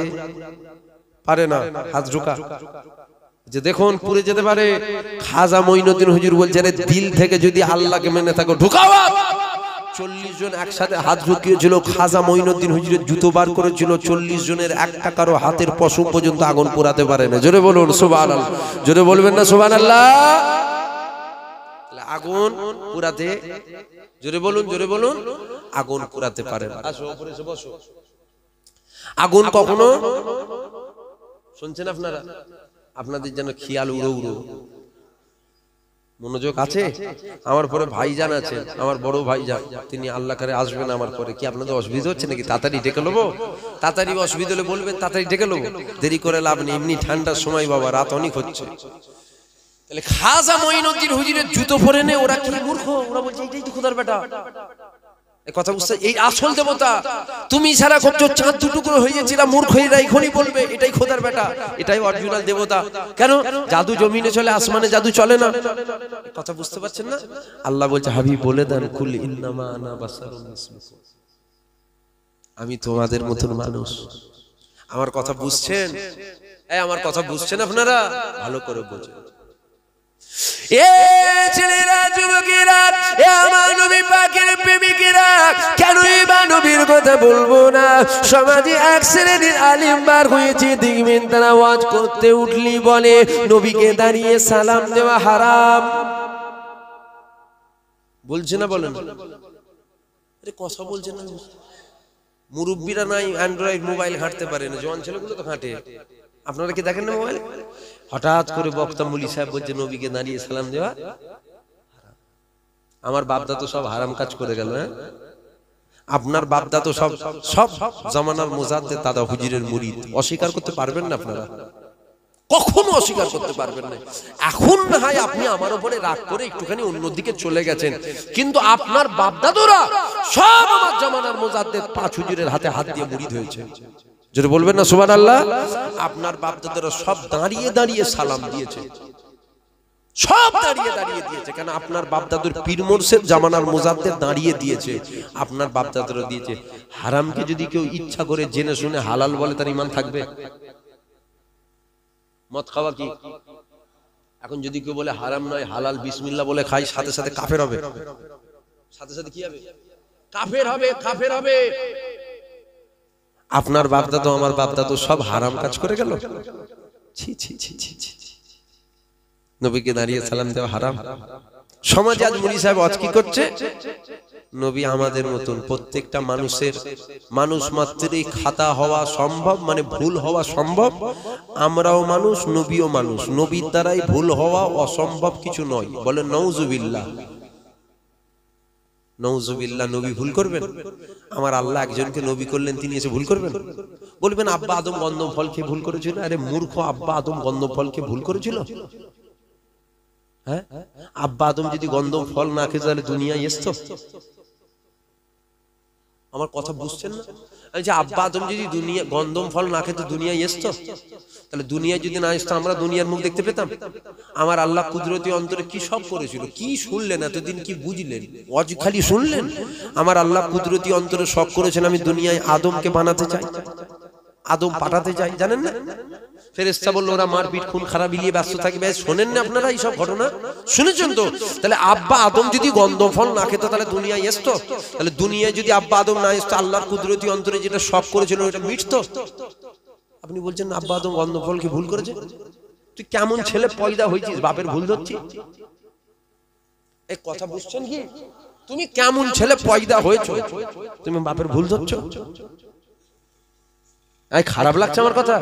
পারে না, হাত ঢোকা। যে দেখুন পুড়ে যেতে পারে। খাজা মঈনুদ্দিন হুজুর বলছে আরে দিল থেকে যদি আল্লাহকে মেনে থাকো ঢুকাও। 40 জন একসাথে হাত ঢুকিয়েছিল। খাজা মঈনুদ্দিন হুজুরের জুতো বার করেছিল। 40 জনের একটা কারো হাতের পশম পর্যন্ত আগুন পোড়াতে পারে না। জোরে বলুন সুবহানাল্লাহ। জোরে বলবেন না সুবহানাল্লাহ? আগুন পোড়াতে, জোরে বলুন, জোরে বলুন, আগুন পোড়াতে পারে না। আসো উপরে এসে বসো। আগুন কখনো, শুনছেন আপনারা? আপনাদের যেন খেয়াল উড়ো উড়ো, মনোযোগ আছে? আমার পরে ভাইজান আছে, আমার বড় ভাইজান, তিনি আল্লাহ করে আসবেন আমার পরে। কি আপনাদের অসুবিধা হচ্ছে নাকি? তাড়াতাড়ি ডেকে নেবো? তাড়াতাড়ি অসুবিধা হলে বলবেন, তাড়াতাড়ি ডেকে নেবো, দেরি করে লাভ নেই। এমনি ঠান্ডার সময় বাবা, রাত অনেক হচ্ছে। তাহলে খাজা মঈনুদ্দিন হুজুরের জুতো পরে নে, ওরা কি মূর্খ? ওরা বলছে এইটাই তো খোদার বেটা। এই কথা বুঝতে, এই আসল দেবতা। তুমি ইশারা করছো চাঁদ দুটুকরো হয়ে যাচ্ছিল, মূর্খ এরা এখনই বলবে এটাই খোদার বেটা, এটাই অরিজিনাল দেবতা। কেন? জাদু জমিনে চলে, আসমানে জাদু চলে না। কথা বুঝতে পারছেন না? আল্লাহ বলছে হাবিব বলে দেন কুল ইন্নামা আনা বাশারুন মিসলুকুম, আমি তোমাদের মতন মানুষ। আমার কথা বুঝছেন? এই আমার কথা বুঝছেন আপনারা? ভালো করে বুঝুন। এ ছেলেরা, যুবকেরা, এ আমার নবী পাকের প্রেমিকেরা, কেন এই নবী নবীর কথা বলবো না। সমাজে এক শ্রেণীর আলিম বার হয়েছে, দেখবেন তারা ওয়াজ করতে উঠলি বলে নবীকে দাঁড়িয়ে সালাম দেওয়া হারাম। বলছে না বলেন? আরে কথা বলছে না। মুরব্বীরা নাই অ্যান্ড্রয়েড মোবাইল ঘাঁটতে পারে না, জওয়ান ছেলেগুলো তো ঘাঁটে। আপনারা কি দেখেন না মোবাইল? হঠাৎ করে বক্তা মুলি সাহেব বলছে নবীকে দাঁড়িয়ে সালাম দেওয়া। আমার বাপদা তো সব হারাম কাজ করে গেল। হ্যাঁ, আপনার বাপদা তো সব সব জামানার মুজাদ্দেদ দাদা হুজুরের মুরিদ। অস্বীকার করতে পারবেন না আপনারা, কখনো অস্বীকার করতে পারবেন না। এখন না হয় আপনি আমার উপরে রাগ করে একটুখানি অন্যদিকে চলে গেছেন, কিন্তু আপনার বাপদাদুরা সব আমার জামানার মুজাদ্দেদ পাঁচ হুজুরের হাতে হাত দিয়ে মুরিদ হয়েছে। যেটা বলবেন না সুবহানাল্লাহ। আপনার বাপদাদারা সব দাঁড়িয়ে দাঁড়িয়ে সালাম দিয়েছে, সব দাঁড়িয়ে দাঁড়িয়ে দিয়েছে। কেন? আপনার বাপদাদুর পীর মুর্শিদ জামানার মুজাদ্দেদ দাঁড়িয়ে দিয়েছে, আপনার বাপদাদারা দিয়েছে। হারামকে যদি কেউ ইচ্ছা করে জেনে শুনে হালাল বলে, তার ঈমান থাকবে? মদ খাওয়া কি এখন যদি কেউ বলে হারাম নয় হালাল, বিসমিল্লাহ বলে খাই, সাথে সাথে কাফের হবে? সাথে সাথে কি হবে? কাফের হবে, কাফের হবে। আপনার বাপদাদা আমার বাপদাদা সব হারাম কাজ করে গেল। ছি ছি ছি ছি ছি। নবীকে দাঁড়িয়ে সালাম দেওয়া হারাম। সমাজে আজ মুলি সাহেব আজ কি করছে? নবী আমাদের মতন প্রত্যেকটা মানুষের, মানুষ মাত্রই খাতা হওয়া সম্ভব, মানে ভুল হওয়া সম্ভব। আমরাও মানুষ, নবীও মানুষ। নবীর দ্বারাই ভুল হওয়া অসম্ভব কিছু নয়। বলে নাউজুবিল্লাহ, নাউজুবিল্লাহ। নবী ভুল করবেন? আমার আল্লাহ একজনকে নবী করলেন, তিনি এসে ভুল করবেন? বলবেন আব্বা আদম গন্ধম ফল খেয়ে ভুল করেছিল। আরে মূর্খ, আব্বা আদম গন্ধম ফল খেয়ে ভুল করেছিল? হ্যাঁ, আব্বা আদম যদি গন্ধম ফল না খেয়ে তাহলে দুনিয়ায় আসতো? আমার কথা বুঝছেন না? যে আব্বা আদম যদি দুনিয়া গন্ধম ফল না খেতে দুনিয়ায় আসতো, তাহলে দুনিয়ায় যদি না আসতো আমরা দুনিয়ার মুখ দেখতে পেতাম? আমার আল্লাহ কুদরতি অন্তরে কি সব করেছিল, কি শুনলেন এতদিন, কি বুঝলেন? ওয়াজ খালি শুনলেন? আমার আল্লাহ কুদরতি অন্তরে সব করেছেন। আমি দুনিয়ায় আদমকে বানাতে চাই, আদম পাঠাতে চাই, জানেন না? ফেরেশতা বলল ওরা মারপিট খুন খারাপ নিয়ে ব্যস্ত থাকবে। শোনেন না আপনারা এইসব ঘটনা? শুনেছেন তো? তাহলে আব্বা আদম যদি গন্ধম ফল না খেত তাহলে দুনিয়ায় আসতো? তাহলে দুনিয়ায় যদি আব্বা আদম না আসতো, আল্লাহর কুদরতি অন্তরে যেটা সব করেছিল ওটা মিটতো? আপনি বলছেন আব্বা আদম গন্ধম ফলকে ভুল করেছে? তুই কেমন ছেলে পয়দা হয়েছিস, বাপের ভুল ধরছিস? এই কথা বুঝছেন কি? তুমি কেমন ছেলে পয়দা হয়েছো, তুমি বাপের ভুল ধরছো? খারাপ লাগছে আমার কথা?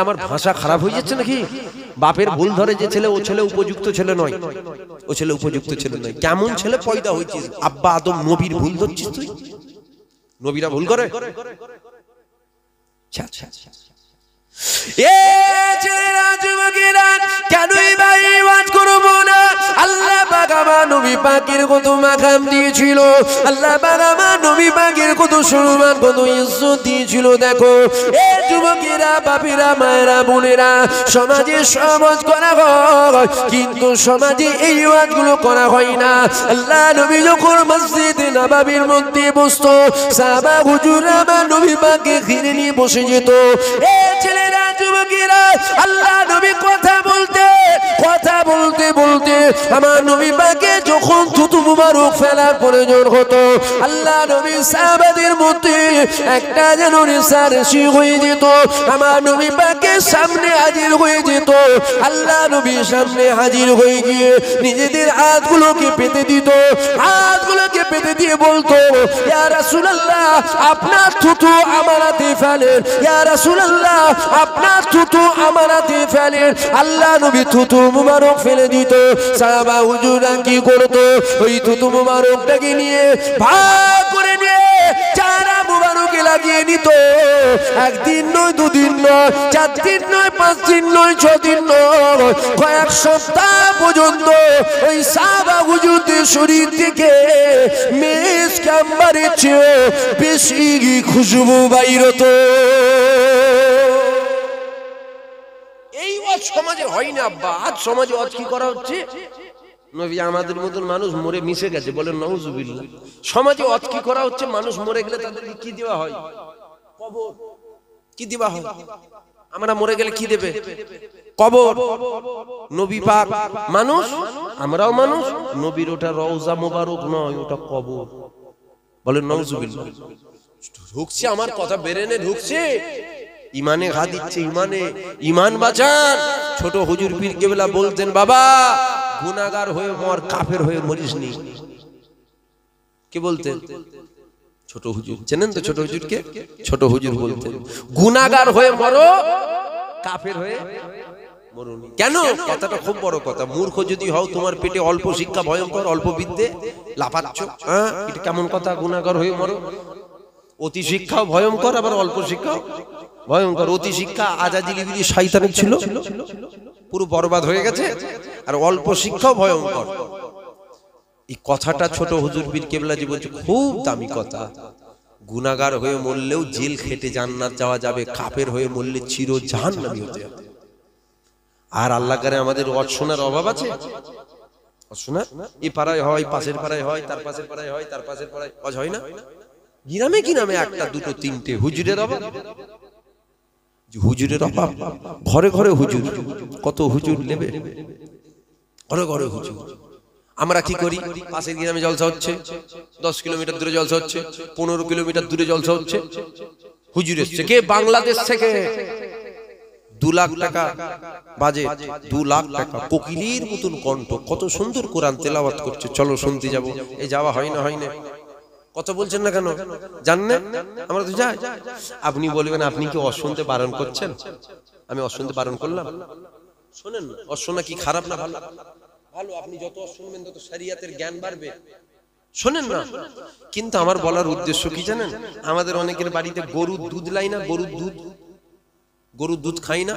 আমার ভাষা খারাপ হয়ে যাচ্ছে নাকি? বাপের ভুল ধরে যে ছেলে, ও ছেলে উপযুক্ত ছেলে নয়, ও ছেলে উপযুক্ত ছেলে নয়। কেমন ছেলে পয়দা হয়েছিস? আব্বা আদম নবীর ভুল ধরছিস তুই? নবীরা ভুল করে? এ ছেলেরা, যুবকেরা, কেনই বা এই ওয়াজ করব না? আল্লাহ পাক আমার নবী পাকের কত মাকাম দিয়েছিল, আল্লাহ পাক আমার নবী পাকের কত সম্মান, কত ইজ্জত দিয়েছিল। দেখো এ যুবকেরা, বাপেরা, মায়েরা, বোনেরা, সমাজে সমাজ করা হয়, কিন্তু সমাজে এই ওয়াজগুলো করা হয় না। আল্লাহ নবী যখন মসজিদে নববীর মধ্যে বসতো, সাহাবা হুজুররা আমার নবী পাককে ঘিরে নিয়ে বসে যেত। এ ছেলেরা, যুবকেরা, আল্লাহ নবী কথা বলতে বলতে আমার নবী পাকে যখন থুতু মুবারক ফেলার প্রয়োজন হতো, আল্লাহ নবী সাহাবাদের মধ্যে একটা যেন রেষারেষি হয়ে যেত। আমার নবী পাকে সামনে হাজির হয়ে যেত। আল্লাহ নবী সামনে হাজির হয়ে গিয়ে নিজেদের হাতগুলোকে পেতে দিত, হাতগুলোকে পেতে দিয়ে বলতো, ইয়া রাসূলুল্লাহ, আপনার থুতু আমার হাতে ফেলেন, ইয়া রাসূলুল্লাহ, আপনার থুতু আমার হাতে ফেলেন। আল্লাহ নবী থুতু মুবারক ফেলে দিত। সাহাবা হুজুররা কি করতো? ওই থুতু মুবারকটাকে নিয়ে ভাগ করে নিয়ে চারা মুবারকে লাগিয়ে নিত। একদিন নয়, দুদিন নয়, 4 দিন নয়, 5 দিন নয়, 6 দিন নয়, কয়েক সপ্তাহ পর্যন্ত ওই সাহাবা হুজুরদের শরীর থেকে মিসক আম্বারের চেয়ে বেশি খুশবু বাইর হতো। এই ওয়াজ সমাজে হয় না আব্বা। আজ সমাজে আজ কি করা হচ্ছে? নবী আমাদের মতন মানুষ মরে মিশে গেছে, বলেন নাউজুবিল্লাহ। সমাজে আজ কি করা হচ্ছে? মানুষ মরে গেলে তাদেরকে কি দেওয়া হয়? কবর। কি দেওয়া হয়? আমরা মরে গেলে কি দেবে? কবর। নবী পাক মানুষ, আমরাও মানুষ। নবীর ওটা রওজা মোবারক নয়, ওটা কবর। বলেন নাউজুবিল্লাহ। ঢুকছে, আমার কথা বেরেনে ঢুকছে, ইমানে ঘা দিচ্ছে, ইমান বাঁচান। ছোট হুজুর পীর কেবলা বলতেন, বাবা গুনাহগার হয়ে মর, কাফের হয়ে মরিস নি। কে বলতেন? ছোট হুজুর। চেনেন তো ছোট হুজুরকে? ছোট হুজুর বলতেন গুনাহগার হয়ে মরো, কাফের হয়ে মরুনি। কেন? কথাটা খুব বড় কথা। মূর্খ যদি হও, তোমার পেটে অল্প শিক্ষা ভয়ঙ্কর, অল্প বিদ্যে লাফাচ্ছ, হ্যাঁ এটা কেমন কথা? গুনাহগার হয়ে মরো। অতি শিক্ষাও ভয়ঙ্কর, আবার অল্প শিক্ষাও ভয়ঙ্কর। অতি শিক্ষা আজাজিলিবিলি শয়তানের ছিল, পুরো বরবাদ হয়ে গেছে, আর অল্প শিক্ষাও ভয়ঙ্কর। এই কথাটা ছোট হুজুর পীর কেবলাজি বলছে, খুব দামি কথা। গুনাহগার হয়ে মরলেও জেল খেটে জান্নাত যাওয়া যাবে, কাফের হয়ে মরলে চির জাহান্নামী হতে হবে। আর আল্লাহ করে আমাদের ওয়াজ শোনার অভাব আছে? শোনা এই পাড়ায় হয়, পাশের পাড়ায় হয়, তার পাশের পাড়ায় হয়, তার পাশের পাড়ায় ওয়াজ হয় না? গ্রামে কি নামে একটা দুটো তিনটে হুজুরের অভাব, হুজুরের অভাব। ঘরে ঘরে হুজুর, কত হুজুর নেবে, ঘরে ঘরে হুজুর। আমরা কি করি? পাশের গ্রামে জলসা হচ্ছে, 10 কিলোমিটার দূরে জলসা হচ্ছে, 15 কিলোমিটার দূরে জলসা হচ্ছে, হুজুর এসছে। কে? বাংলাদেশ থেকে। 2 লাখ টাকা বাজে, 2 লাখ টাকা, কোকিলের মতন কণ্ঠ, কত সুন্দর কোরআন তেলাওয়াত করছে, চলো শুনতে যাবো। এই যাওয়া হয় না, হয় না? কথা বলছেন না কেন? জানেন আমরা তো যাই। আপনি বলবেন, আপনি কি অশুনতে বারণ করছেন? আমি অশুনতে বারণ করলাম? শোনেন, অশোনা কি খারাপ না ভালো? ভালো। আপনি যত শুনবেন তত শরিয়াতের জ্ঞান বাড়বে। শোনেন না, কিন্তু আমার বলার উদ্দেশ্য কি জানেন? আমাদের অনেকের বাড়িতে গরুর দুধ লাই না, গরুর দুধ খাই না।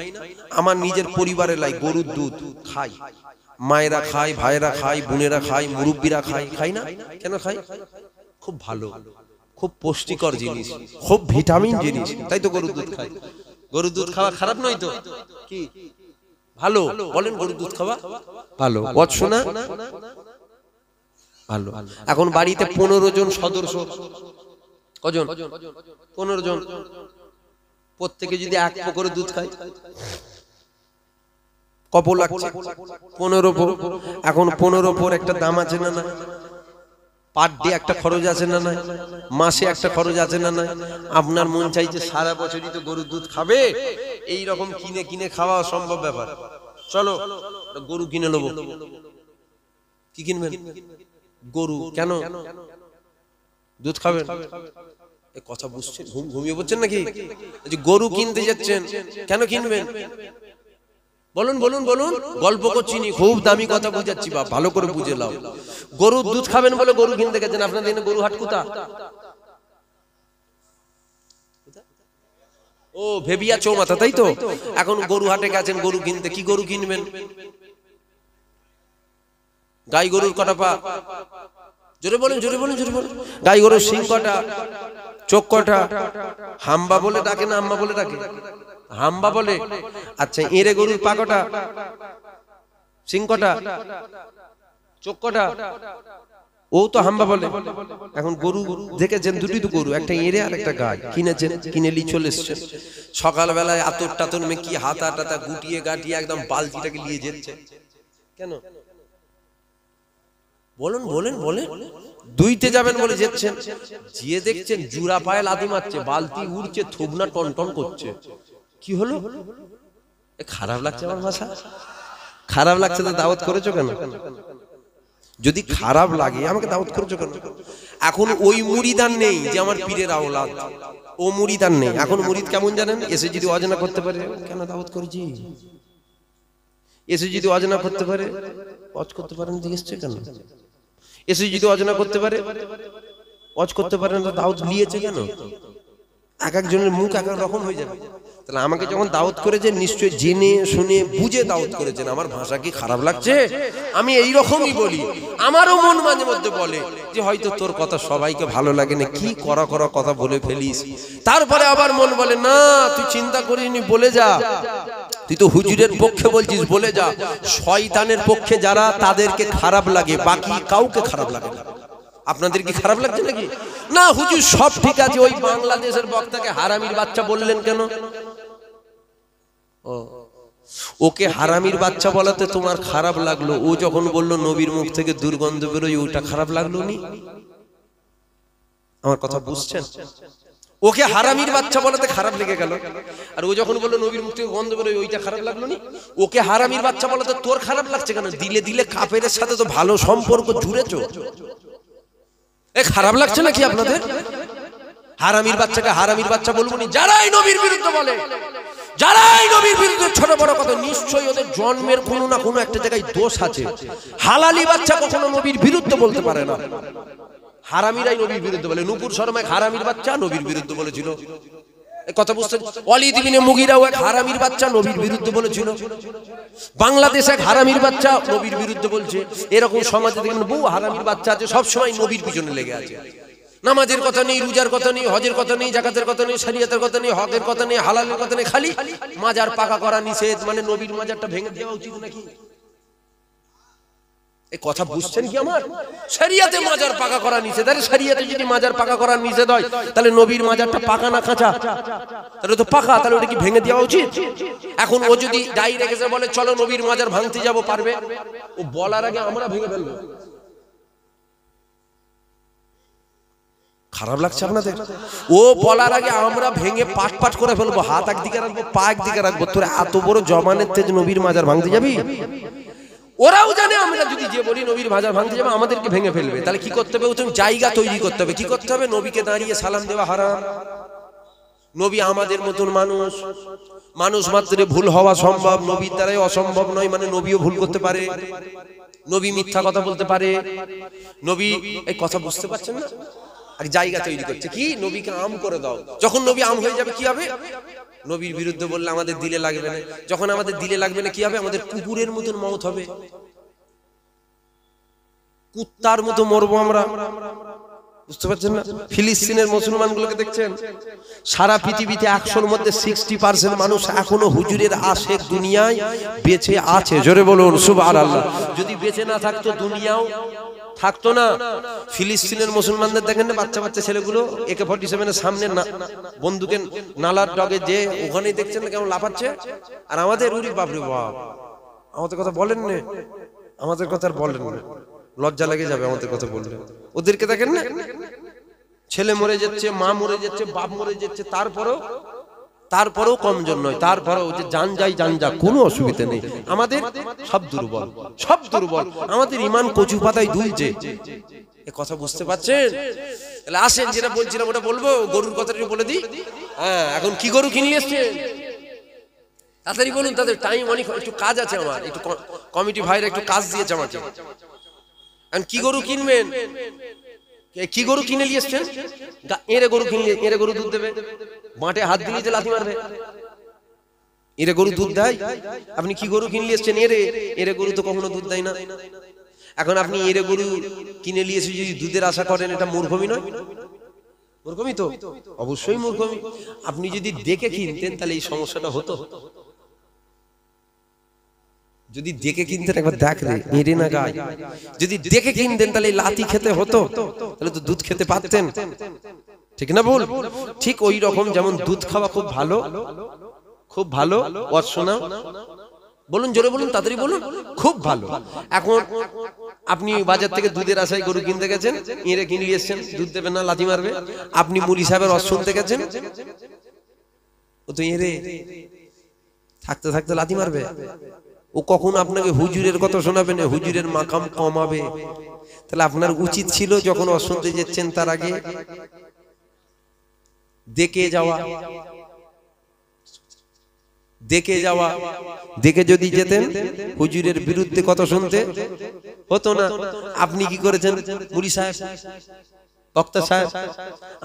আমার নিজের পরিবারে লাই গরুর দুধ খাই, মায়েরা খায়, ভাইরা খায়, বোনেরা খায়, মুরব্বীরা খায়। খাই না কেন? খাই, খুব ভালো, খুব পুষ্টিকর জিনিস, খুব ভিটামিন জিনিস, তাই তো গরুর দুধ খাই। গরুর দুধ খাওয়া খারাপ নয় তো? কি ভালো? বলেন গরুর দুধ খাওয়া ভালো। ওয়াজ শোনা ভালো। এখন বাড়িতে 15 জন সদস্য, কজন? 15 জন। প্রত্যেকে যদি 1 পো করে দুধ খায়, কত লাগছে? 15 পো। এখন 15 পোর একটা দাম আছে না? না। পার ডে একটা খরচ আছে না? না। মাসে একটা খরচ আছে না? না। আপনার মন চাইছে সারা বছরই তো গরুর দুধ খাবে, এই রকম কিনে কিনে খাওয়া অসম্ভব ব্যাপার। চলো গরু কিনে নেবো। কি কিনবেন? গরু। কেন? দুধ খাবেন? এই কথা বুঝছেন? ঘুমিয়ে পড়ছেন নাকি? গরু কিনতে যাচ্ছেন, কেন কিনবেন? বলুন বলুন বলুন। গল্প করছি নি, খুব দামি কথা বুঝাচ্ছি, বাপ ভালো করে বুঝে নাও। গরুর দুধ খাবেন বলে গরু কিনতে গেছেন। আপনাদের এখানে গরু হাট কোথা? ও ভেবিয়া চৌমাথা, তাই তো? এখন গরু হাটে গেছেন গরু কিনতে। কি গরু কিনবেন? গাই গরুর কটা পা? জোরে বলেন, জোরে বলেন, জোরে বলেন। গাই গরুর সিং কটা, চোখ কটা? হাম্বা বলে ডাকে না আম্মা বলে ডাকে? হাম্বা বলে। আচ্ছা, এঁড়ে গরুর পা কটা, সিং কটা, চোখ কটা? ও তো হাম্বা বলে। এখন গরু দেখেছেন, দুটি তো গরু, একটা এঁড়ে আর একটা গাই। কিনেছেন, কিনে নিয়ে চলে এসছেন। সকালবেলায় আতর টাতর মেকিয়ে হাতা টাতা গুটিয়ে গাটিয়ে একদম বালতিটাকে নিয়ে যেচ্ছে। কেন? বলুন বলেন বলেন। দুইতে যাবেন বলে যেচ্ছেন, যে দেখছেন জুরা পায়ে লাথি মারছে, বালতি উড়ছে, থুবনা টনটন করছে। কি হলো? খারাপ লাগছে আমার ভাষা? খারাপ লাগছে তো দাওয়াত করেছো কেন? যদি খারাপ লাগে আমাকে দাওয়াত করেছো কেন? এখন ওই মুরিদান নেই যে আমার পীরের আওলাদ, ও মুরিদান নেই। এখন মুরিদ কেমন জানেন? এসে যদি অজানা করতে পারে, কেন দাওয়াত করেছি? এসে যদি অজানা করতে পারে, ওয়াজ করতে পারেন, জিজ্ঞেস কেন? এসে যদি অজানা করতে পারে, ওয়াজ করতে পারেন, দাওয়াত নিয়েছে কেন? এক একজনের মুখ এক এক রকম হয়ে যাবে। তাহলে আমাকে যখন দাওয়াত করেছেন, নিশ্চয়ই জেনে শুনে বুঝে দাওয়াত করেছেন। আমার ভাষা কি খারাপ লাগছে? আমি এই রকমই বলি। আমারও মন মাঝে মধ্যে বলে যে হয়তো তোর কথা সবাইকে ভালো লাগে না, কি করা করা কথা বলে ফেলিস। তারপরে আবার মন বলে না, তুই চিন্তা করিনি, বলে যা। তুই তো হুজুরের পক্ষে বলছিস, বলে যা। শয়তানের পক্ষে যারা, তাদেরকে খারাপ লাগে, বাকি কাউকে খারাপ লাগে না। আপনাদের কি খারাপ লাগছে নাকি? না হুজুর সব ঠিক আছে, ওই বাংলাদেশের বক্তাকে হারামির বাচ্চা বললেন কেন? ওকে হারামির বাচ্চা বলাতে তোমার খারাপ লাগলো, ও যখন বললো নবীর মুখ থেকে দুর্গন্ধ বেরোয়, ওটা খারাপ লাগলো নি? আমার কথা বুঝছেন? ওকে হারামির বাচ্চা বলাতে খারাপ লেগে গেল, আর ও যখন বললো নবীর মুখ থেকে গন্ধ বেরোয় ওইটা খারাপ লাগলো নি? ওকে হারামির বাচ্চা বলাতে তোর খারাপ লাগছে কেন? দিলে দিলে কাফেরের সাথে তো ভালো সম্পর্ক জুড়েছো, এ খারাপ লাগছে নাকি আপনাদের? হারামির বাচ্চাকে হারামির বাচ্চা বলবো নি? যারাই নবীর বিরুদ্ধে বলে, যারাই নবীর বিরুদ্ধে ছোট বড় কথা, নিশ্চয়ই ওদের জন্মের কোনো না কোনো একটা জায়গায় দোষ আছে। হালালি বাচ্চা কখনো নবীর বিরুদ্ধে বলতে পারে না, হারামিরাই নবীর বিরুদ্ধে বলে। নূপুর শর্মা এক হারামির বাচ্চা, নবীর বিরুদ্ধে বলেছিল, কথা বুঝছেন? ওয়ালিদ ইবনে মুগীরাও এক হারামির বাচ্চা, নবীর বিরুদ্ধে বলেছিল। বাংলাদেশ এক হারামির বাচ্চা, নবীর বিরুদ্ধে বলছে। এরকম সমাজে দেখবেন বহু হারামির বাচ্চা আছে, সব সময় নবীর পিছনে লেগে আছে। নামাজের কথা নেই, রোজার কথা নেই, হজের কথা নেই, যাকাতের কথা নেই, শরীয়তের কথা নেই, হকের কথা নেই, হালালের কথা নেই, খালি মাজার পাকা করা নিষেধ। মানে নবীর মাজারটা ভেঙে দেওয়া উচিত নাকি? এই কথা বুঝছেন কি আমার? শরীয়তে মাজার পাকা করা নিষেধ। আরে শরীয়তে যদি মাজার পাকা করা নিষেধ হয়, তাহলে নবীর মাজারটা পাকা না কাঁচা? তাহলে তো পাকা, তাহলে ওটা কি ভেঙে দেওয়া উচিত? এখন ও যদি ডাইরেক্ট এসে বলে চলো নবীর মাজার ভাঙতে যাব, পারবে? ও বলার আগে আমরা ভেঙে ফেলবো। খারাপ লাগছে আপনাদের? ও বলার আগে আমরা ভেঙে পাট পাট করে ফেলবো, হাত একদিকে রাখবো, পা একদিকে রাখবো। তোর এত বড় জমানের তেজ নবীর মাজার ভাঙতে যাবি? ওরাও জানে আমরা যদি যে বলি নবীর মাজার ভাঙতে যাবে, আমাদেরকে ভেঙে ফেলবে। তাহলে কি করতে হবে? জায়গা তৈরি করতে হবে। কি করতে হবে? নবীকে দাঁড়িয়ে সালাম দেওয়া হারাম। নবী আমাদের মতন মানুষ, মানুষ মাত্র ভুল হওয়া সম্ভব, নবীর দ্বারাই অসম্ভব নয়। মানে নবীও ভুল করতে পারে, নবী মিথ্যা কথা বলতে পারে, নবী, এই কথা বুঝতে পারছেন না? আর জায়গা তৈরি করছে কি? নবীকে আম করে দাও। যখন নবী আম হয়ে যাবে কি হবে? নবীর বিরুদ্ধে বললে আমাদের দিলে লাগবে না। যখন আমাদের দিলে লাগবে না কি হবে? আমাদের কুকুরের মতন মওত হবে, কুত্তার মতো মরবো আমরা। বুঝতে পারছেন না? ফিলিস্তিনের মুসলমানগুলোকে দেখছেন, সারা পৃথিবীতে 100-র মধ্যে 60% মানুষ এখনো হুজুরের আশেক দুনিয়ায় বেঁচে আছে। জোরে বলুন সুবহানাল্লাহ। যদি বেঁচে না থাকতো দুনিয়াও থাকতো না। ফিলিস্তিনের মুসলমানদের দেখেন না, বাচ্চা বাচ্চা ছেলেগুলো AK-47 এর সামনে বন্দুকের নালার ডগে যে ওখানেই দেখছেন না কেমন লাফাচ্ছে। আর আমাদের উরি বাপরে বাপ, আমাদের কথা বলেন না, আমাদের কথা আর বলেন না, লজ্জা লেগে যাবে আমাদের কথা বললে। ওদেরকে দেখেন না, ছেলে মরে যাচ্ছে, মা মরে যাচ্ছে, বাপ মরে যাচ্ছে, তারপরেও কমজোর নয়, তারপরেও যে জান যাই জান যা, কোনো অসুবিধা নেই। আমাদের সব দুর্বল, সব দুর্বল, আমাদের ইমান কচু পাতায় দুলছে। এ কথা বুঝতে পারছেন? তাহলে আসেন, যেটা বলছিলাম ওটা বলবো। গরুর কথাটা বলে দিই। হ্যাঁ, এখন কি গরু কিনে এসছে? তাড়াতাড়ি বলুন, তাদের টাইম অনেক, একটু কাজ আছে আমার, একটু কমিটি ভাইরা একটু কাজ দিয়েছে আমাকে। এখন কি গরু কিনবেন? কি গরু কিনে নিয়ে এসছেন? এরে গরু কিনলে, এরে গরু দুধ দেবে, মাঠে হাত দিলে যে লাথি মারবে। এরে গরু দুধ দেয়? আপনি কি গরু কিনে নিয়ে এসছেন? এরে গরু তো কখনো দুধ দেয় না। এখন আপনি এরে গরু কিনে নিয়ে এসে যদি দুধের আশা করেন, এটা মূর্খমি নয়? মূর্খমি তো, অবশ্যই মূর্খমি। আপনি যদি দেখে কিনতেন তাহলে এই সমস্যাটা হতো। যদি দেখে কিনতেন, একবার দেখ রে এরে না গায়, যদি দেখে কিনতেন তাহলে লাথি খেতে হতো, তাহলে তো দুধ খেতে পারতেন। ঠিক না বল? ঠিক ওই রকম, যেমন দুধ খাওয়া খুব ভালো, খুব ভালো। শোনা বলুন, জোরে বলুন, তাড়াতাড়ি বলুন, খুব ভালো। এখন আপনি বাজার থেকে দুধের আশায় গরু কিনতে গেছেন, এরে কিনে নিয়ে এসছেন, দুধ দেবেন না, লাথি মারবে। আপনি মুলি সাহেবের রস শুনতে গেছেন, ও তো এরে থাকতে থাকতে লাথি মারবে। ও কখনো আপনাকে হুজুরের কথা শোনাবে না, হুজুরের মাকাম কমাবে। তাহলে আপনার উচিত ছিল যখন অশুনতে যাচ্ছেন তার আগে দেখে যাওয়া, দেখে যাওয়া। দেখে যদি যেতেন, হুজুরের বিরুদ্ধে কথা শুনতে হতো না। আপনি কি করেছেন? মুলি সাহেব, বক্তা সাহেব,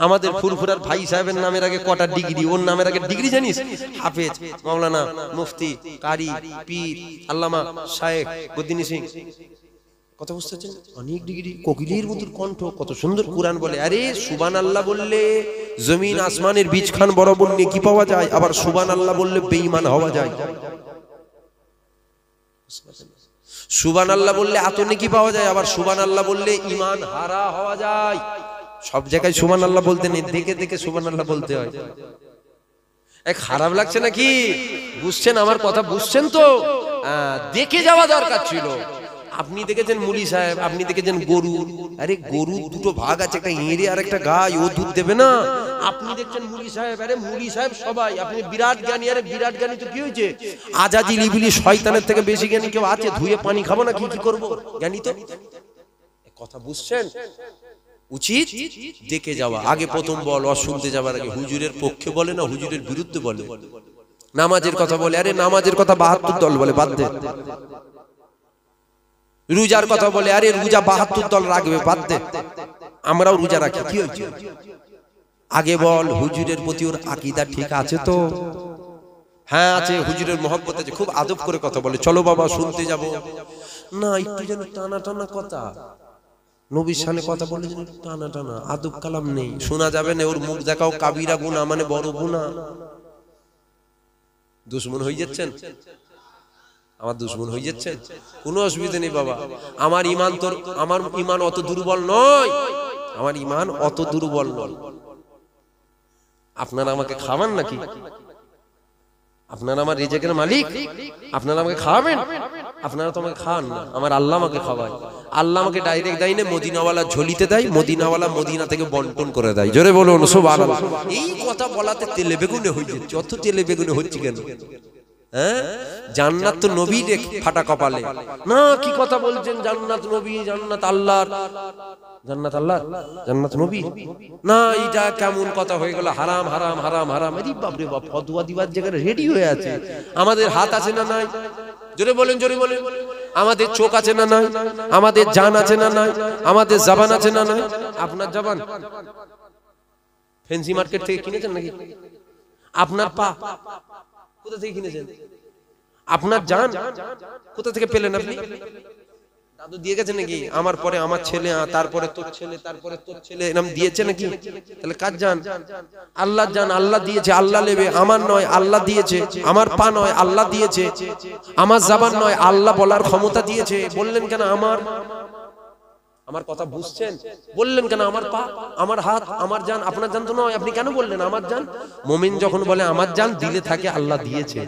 আমাদের ফুরফুরার ভাই সাহেবের নামের আগে কটা ডিগ্রি? ওর নামের আগে ডিগ্রি জানিস? হাফেজ, মাওলানা, মুফতি, কারি, পীর, আল্লামা, শায়েখ, বুদ্দিনী সিং। কথা বুঝতে পারছেন? অনেক ডিগ্রি, কোকিলের মধুর কণ্ঠ, কত সুন্দর কুরআন বলে। আরে সুবহানাল্লাহ বললে জমিন আসমানের বীজখান বরাবর নেকি পাওয়া যায়, আবার সুবহানাল্লাহ বললে বেঈমান হওয়া যায়। সুবহানাল্লাহ বললে এত নেকি পাওয়া যায়, আবার সুবহানাল্লাহ বললে ঈমান হারা হওয়া যায়। সব জায়গায় সুবহানাল্লাহ বলতে নেই, দেখে দেখে সুবহানাল্লাহ বলতে হয়। খারাপ লাগছে নাকি? বুঝছেন আমার কথা? বুঝছেন তো? দেখে যাওয়া দরকার ছিল। আপনি দেখেছেন মুলি সাহেব, আপনি দেখেছেন গরু, আরে গরু দুটো ভাগ আছে, একটা এঁড়ে আর একটা গাই, ও দুধ দেবে না? আপনি দেখছেন মুলি সাহেব, আরে মুলি সাহেব সবাই, আপনি বিরাট জ্ঞানী, আরে বিরাট জ্ঞানী তো কি হয়েছে? আজাজিল ইবলিস শয়তানের থেকে বেশি জ্ঞানী কেউ আছে? ধুয়ে পানি খাবো না, কি কি করবো? জ্ঞানী তো। কথা বুঝছেন? উচিত দেখে যাওয়া। আগে প্রথম বল, শুনতে যাবার আগে হুজুরের পক্ষে বলে না হুজুরের বিরুদ্ধে বলে? নামাজের কথা বলে, আরে নামাজের কথা 72 দল বলে, বাদ দে। রোজার কথা বলে, আরে রোজা 72 দল রাখবে, বাদ দে। আমরাও রোজা রাখি, কি হয়েছে? আগে বল হুজুরের প্রতি ওর আকীদা ঠিক আছে তো? হ্যাঁ আছে, হুজুরের মহব্বত আছে, খুব আদব করে কথা বলে, চলো বাবা শুনতে যাব না, একটু যেন টানা টানা কথা, নবীর সামনে কথা বলে যেন টানা টানা, আদব কালাম নেই, শোনা যাবে না। ওর মুখ দেখাও কাবিরা গুনাহ, মানে বড় গুনাহ। দুশমন হয়ে যাচ্ছেন, আমার দুশমন হয়ে যাচ্ছেন, কোনো অসুবিধা নেই বাবা। আমার ঈমান অত দুর্বল নয়, আমার ঈমান অত দুর্বল নয়। আপনারা আমাকে খাওয়ান নাকি? আপনারা আমার রিজেকের মালিক, আপনারা আমাকে খাওয়াবেন? আপনারা তো আমাকে খান না, আমার আল্লাহ আমাকে খাওয়ায়। আল্লাহ আমাকে ডাইরেক্ট দেয় না, মদিনাওয়ালা ঝুলিতে দেয়, মদিনাওয়ালা মদিনা থেকে বন্টন করে দেয়। জোরে বলুন সুবহানাল্লাহ। এই কথা বলাতে তেলে বেগুনে হয়ে যাচ্ছে, অত তেলে বেগুনে হচ্ছে কেন? হ্যাঁ, জান্নাত তো নবীর ফাটা কপালে না, কি কথা বলছেন? জান্নাত নবী, জান্নাত আল্লাহর, জান্নাত আল্লাহ, জান্নাত নবী না, এটা কেমন কথা হয়ে গেল? হারাম হারাম হারাম হারাম, আরে বাপ রে বাপ, ফতোয়া দিবার জায়গায় রেডি হয়ে আছে। আমাদের হাত আছে না নাই? জোরে বলেন, জোরে বলেন। আমাদের চোখ আছে না নাই? আমাদের জান আছে না নাই? আমাদের জবান আছে না নাই? আপনার জবান ফেন্সি মার্কেট থেকে কিনেছেন নাকি? আপনার পা কোথা থেকে কিনেছেন? আপনার জান কোথা থেকে পেলেন আপনি? দাদু দিয়ে গেছে নাকি? আমার পরে আমার ছেলে, তারপরে তোর ছেলে, তারপরে তোর ছেলে, এরকম দিয়েছে নাকি? তাহলে কার জান? আল্লাহর জান, আল্লাহ দিয়েছে, আল্লাহ নেবে, আমার নয়, আল্লাহ দিয়েছে। আমার পা নয়, আল্লাহ দিয়েছে। আমার জবান নয়, আল্লাহ বলার ক্ষমতা দিয়েছে। বললেন কেন আমার? আমার কথা বুঝছেন? বললেন কেন আমার পা, আমার হাত, আমার জান? আপনার জান তো নয়, আপনি কেন বললেন আমার জান? মুমিন যখন বলে আমার জান, দিলে থাকে আল্লাহ দিয়েছে।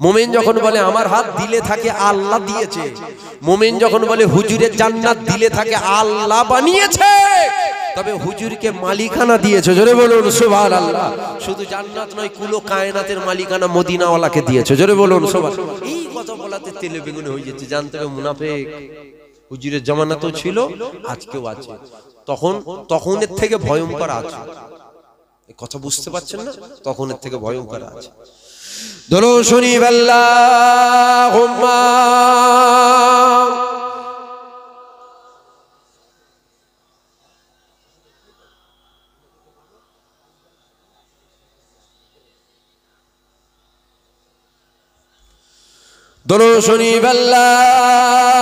মুমিন যখন বলে আমার হাত, দিলে থাকে আল্লাহ দিয়েছে। মুমিন যখন বলে হুজুরের জান্নাত, দিলে থাকে আল্লাহ বানিয়েছে। তবে হুজুরকে মালিকানা দিয়েছে, জোরে বলুন সুবহানাল্লাহ। শুধু জান্নাত নয়, কুলো কায়নাতের মালিকানা মদিনাওয়ালাকে দিয়েছে, জোরে বলুন সুবহানাল্লাহ। এই কথা বলাতে তেলে বেগুনে হয়ে যাচ্ছে, জানতে হবে মুনাফিক। হুজুরের জামানাতেও ছিল, আজকেও আছে, তখনের থেকে ভয়ঙ্কর আছে। এই কথা বুঝতে পারছেন না? তখনের থেকে ভয়ঙ্কর আছে। দরুদ শরীফ আল্লাহুম্মা দরুদ শরীফ আল্লাহুম্মা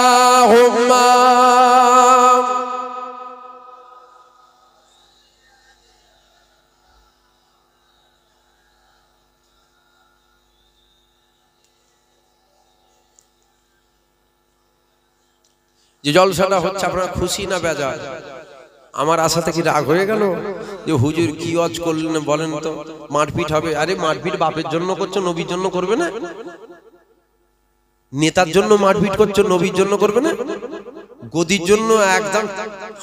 যে জলসাটা হচ্ছে, আপনারা খুশি না বেজার? আমার আশা থেকে রাগ হয়ে গেল যে হুজুর কি ওয়াজ করলেন বলেন তো? মারপিট হবে? আরে মারপিট বাপের জন্য করছো, নবীর জন্য করবে না? নেতার জন্য মারপিট করছো, নবীর জন্য করবে না? গদির জন্য একদম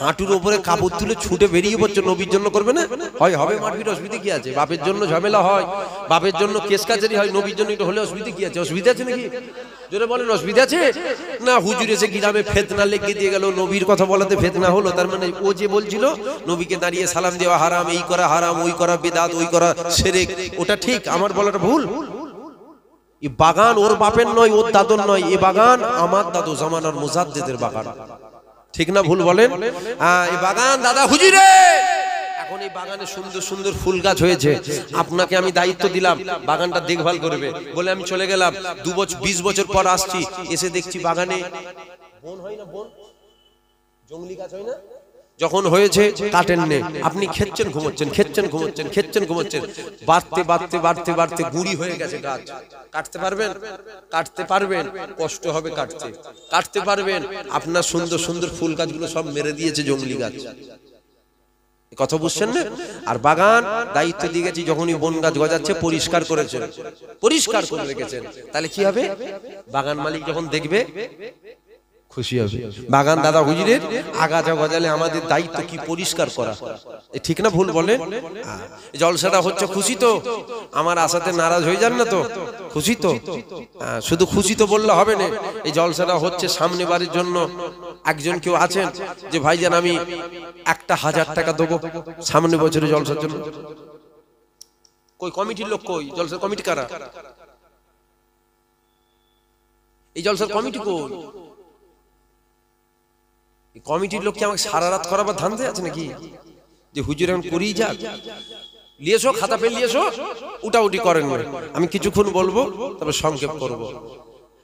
হাঁটুর উপরে কাপড় তুলে ছুটে বেরিয়ে পড়ছো, নবীর জন্য করবে না? হয় হবে মারপিট, অসুবিধা কি আছে? বাপের জন্য ঝামেলা হয়, বাপের জন্য কেস কাচারি হয়, নবীর জন্য এটা হলে অসুবিধা কি আছে? অসুবিধা আছে নাকি? জোরে বলেন, অসুবিধা আছে না? হুজুর এসে গ্রামে ফিতনা লেগে দিয়ে গেল, নবীর কথা বলাতে ফিতনা হলো, তার মানে ও যে বলছিল নবীকে দাঁড়িয়ে সালাম দেওয়া হারাম, এই করা হারাম, ওই করা বিদআত, ওই করা শিরক, ওটা ঠিক, আমার বলাটা ভুল? এই বাগান ওর বাপের নয়, ওর দাদুর নয়, এই বাগান আমার দাদু জামানার মুজাদ্দিদের বাগান, ঠিক না ভুল বলেন? এই বাগান দাদা হুজুরের। এখন এই বাগানে সুন্দর সুন্দর ফুল গাছ হয়েছে, আপনাকে আমি দায়িত্ব দিলাম বাগানটা দেখভাল করবে বলে আমি চলে গেলাম। 20 বছর পর আসছি, এসে দেখছি বাগানে বন হয় না, বন জঙ্গলি গাছ হয় না, যখন হয়েছে কাটেন নে, আপনি খেচ্ছেন ঘুমোচ্ছেন, খেচ্ছেন ঘুমোচ্ছেন, খেচ্ছেন ঘুমোচ্ছেন, বাড়তে বাড়তে বাড়তে বাড়তে গুঁড়ি হয়ে গেছে গাছ। কাটতে পারবেন? কাটতে পারবেন, কষ্ট হবে কাটতে, কাটতে পারবেন। আপনার সুন্দর সুন্দর ফুল গাছগুলো সব মেরে দিয়েছে জঙ্গলি গাছ, কথা বুঝছেন না? আর বাগান দায়িত্ব দিয়ে গেছি, যখনই বন গাছ গজাচ্ছে পরিষ্কার করেছেন, পরিষ্কার করে রেখেছেন, তাহলে কি হবে? বাগান মালিক যখন দেখবে খুশি হবে। বাগান দাদা হুজুরের আগাছা গজালে আমাদের দায়িত্ব কি পরিষ্কার করা, ঠিক না ভুল বলেন? জলসাটা হচ্ছে খুশি তো, আমার আশাতে নারাজ হয়ে যান না তো, খুশি তো? শুধু খুশি তো বললে হবে না। এই জলসাটা হচ্ছে সামনে বাড়ির জন্য একজন কেউ আছেন যে ভাইজান আমি 1000 টাকা দেবো সামনে বছরে জলসার জন্য? কই কমিটির লোক কই? জলসার কমিটি কারা? এই জলসার কমিটি কই? কমিটির লোককে আমাকে সারা রাত করাবার ধান্দা আছে নাকি যে হুজুর এখন করেই যাক? লিয়েছো খাতা পেন, লিয়েছো উটাউটি করেন না। আমি কিছুক্ষণ বলবো তবে সংক্ষেপ করব।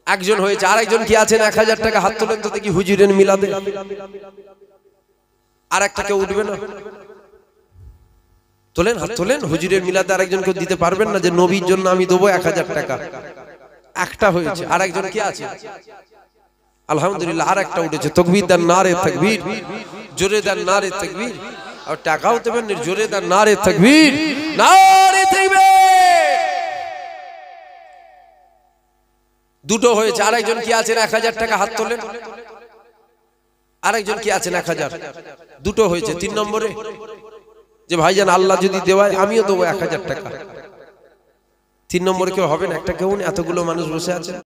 একজন হয়েছে, আর একজন কি আছেন 1000 টাকা হাত তোলেন তো দেখি হুজুরের মিলাদে। আর একটা কেউ উঠবে না? তোলেন, হাত তোলেন। হুজুরের মিলাদে আরেকজন কেউ দিতে পারবেন না যে নবীর জন্য আমি দেবো 1000 টাকা? একটা হয়েছে। আর একজন কি আছে? আলহামদুলিল্লাহ আর একটা উঠেছে। তাকবীর দেন, নারে তাকবীর, জোরে দেন নারে তাকবীর। আর টাকাও দেবেন, জোরে দেন নারে তাকবীর, নারে তাকবীর। দুটো হয়েছে। আরেকজন কি আছেন 1000 টাকা হাত তোলেন? আরেকজন কি আছেন 1000? দুটো হয়েছে। 3 নম্বরে যে ভাইজান আল্লাহ যদি দেওয়ায় আমিও দেবো 1000 টাকা। 3 নম্বরে কেউ হবে না? একটা কেউ নেই, এতগুলো মানুষ বসে আছে।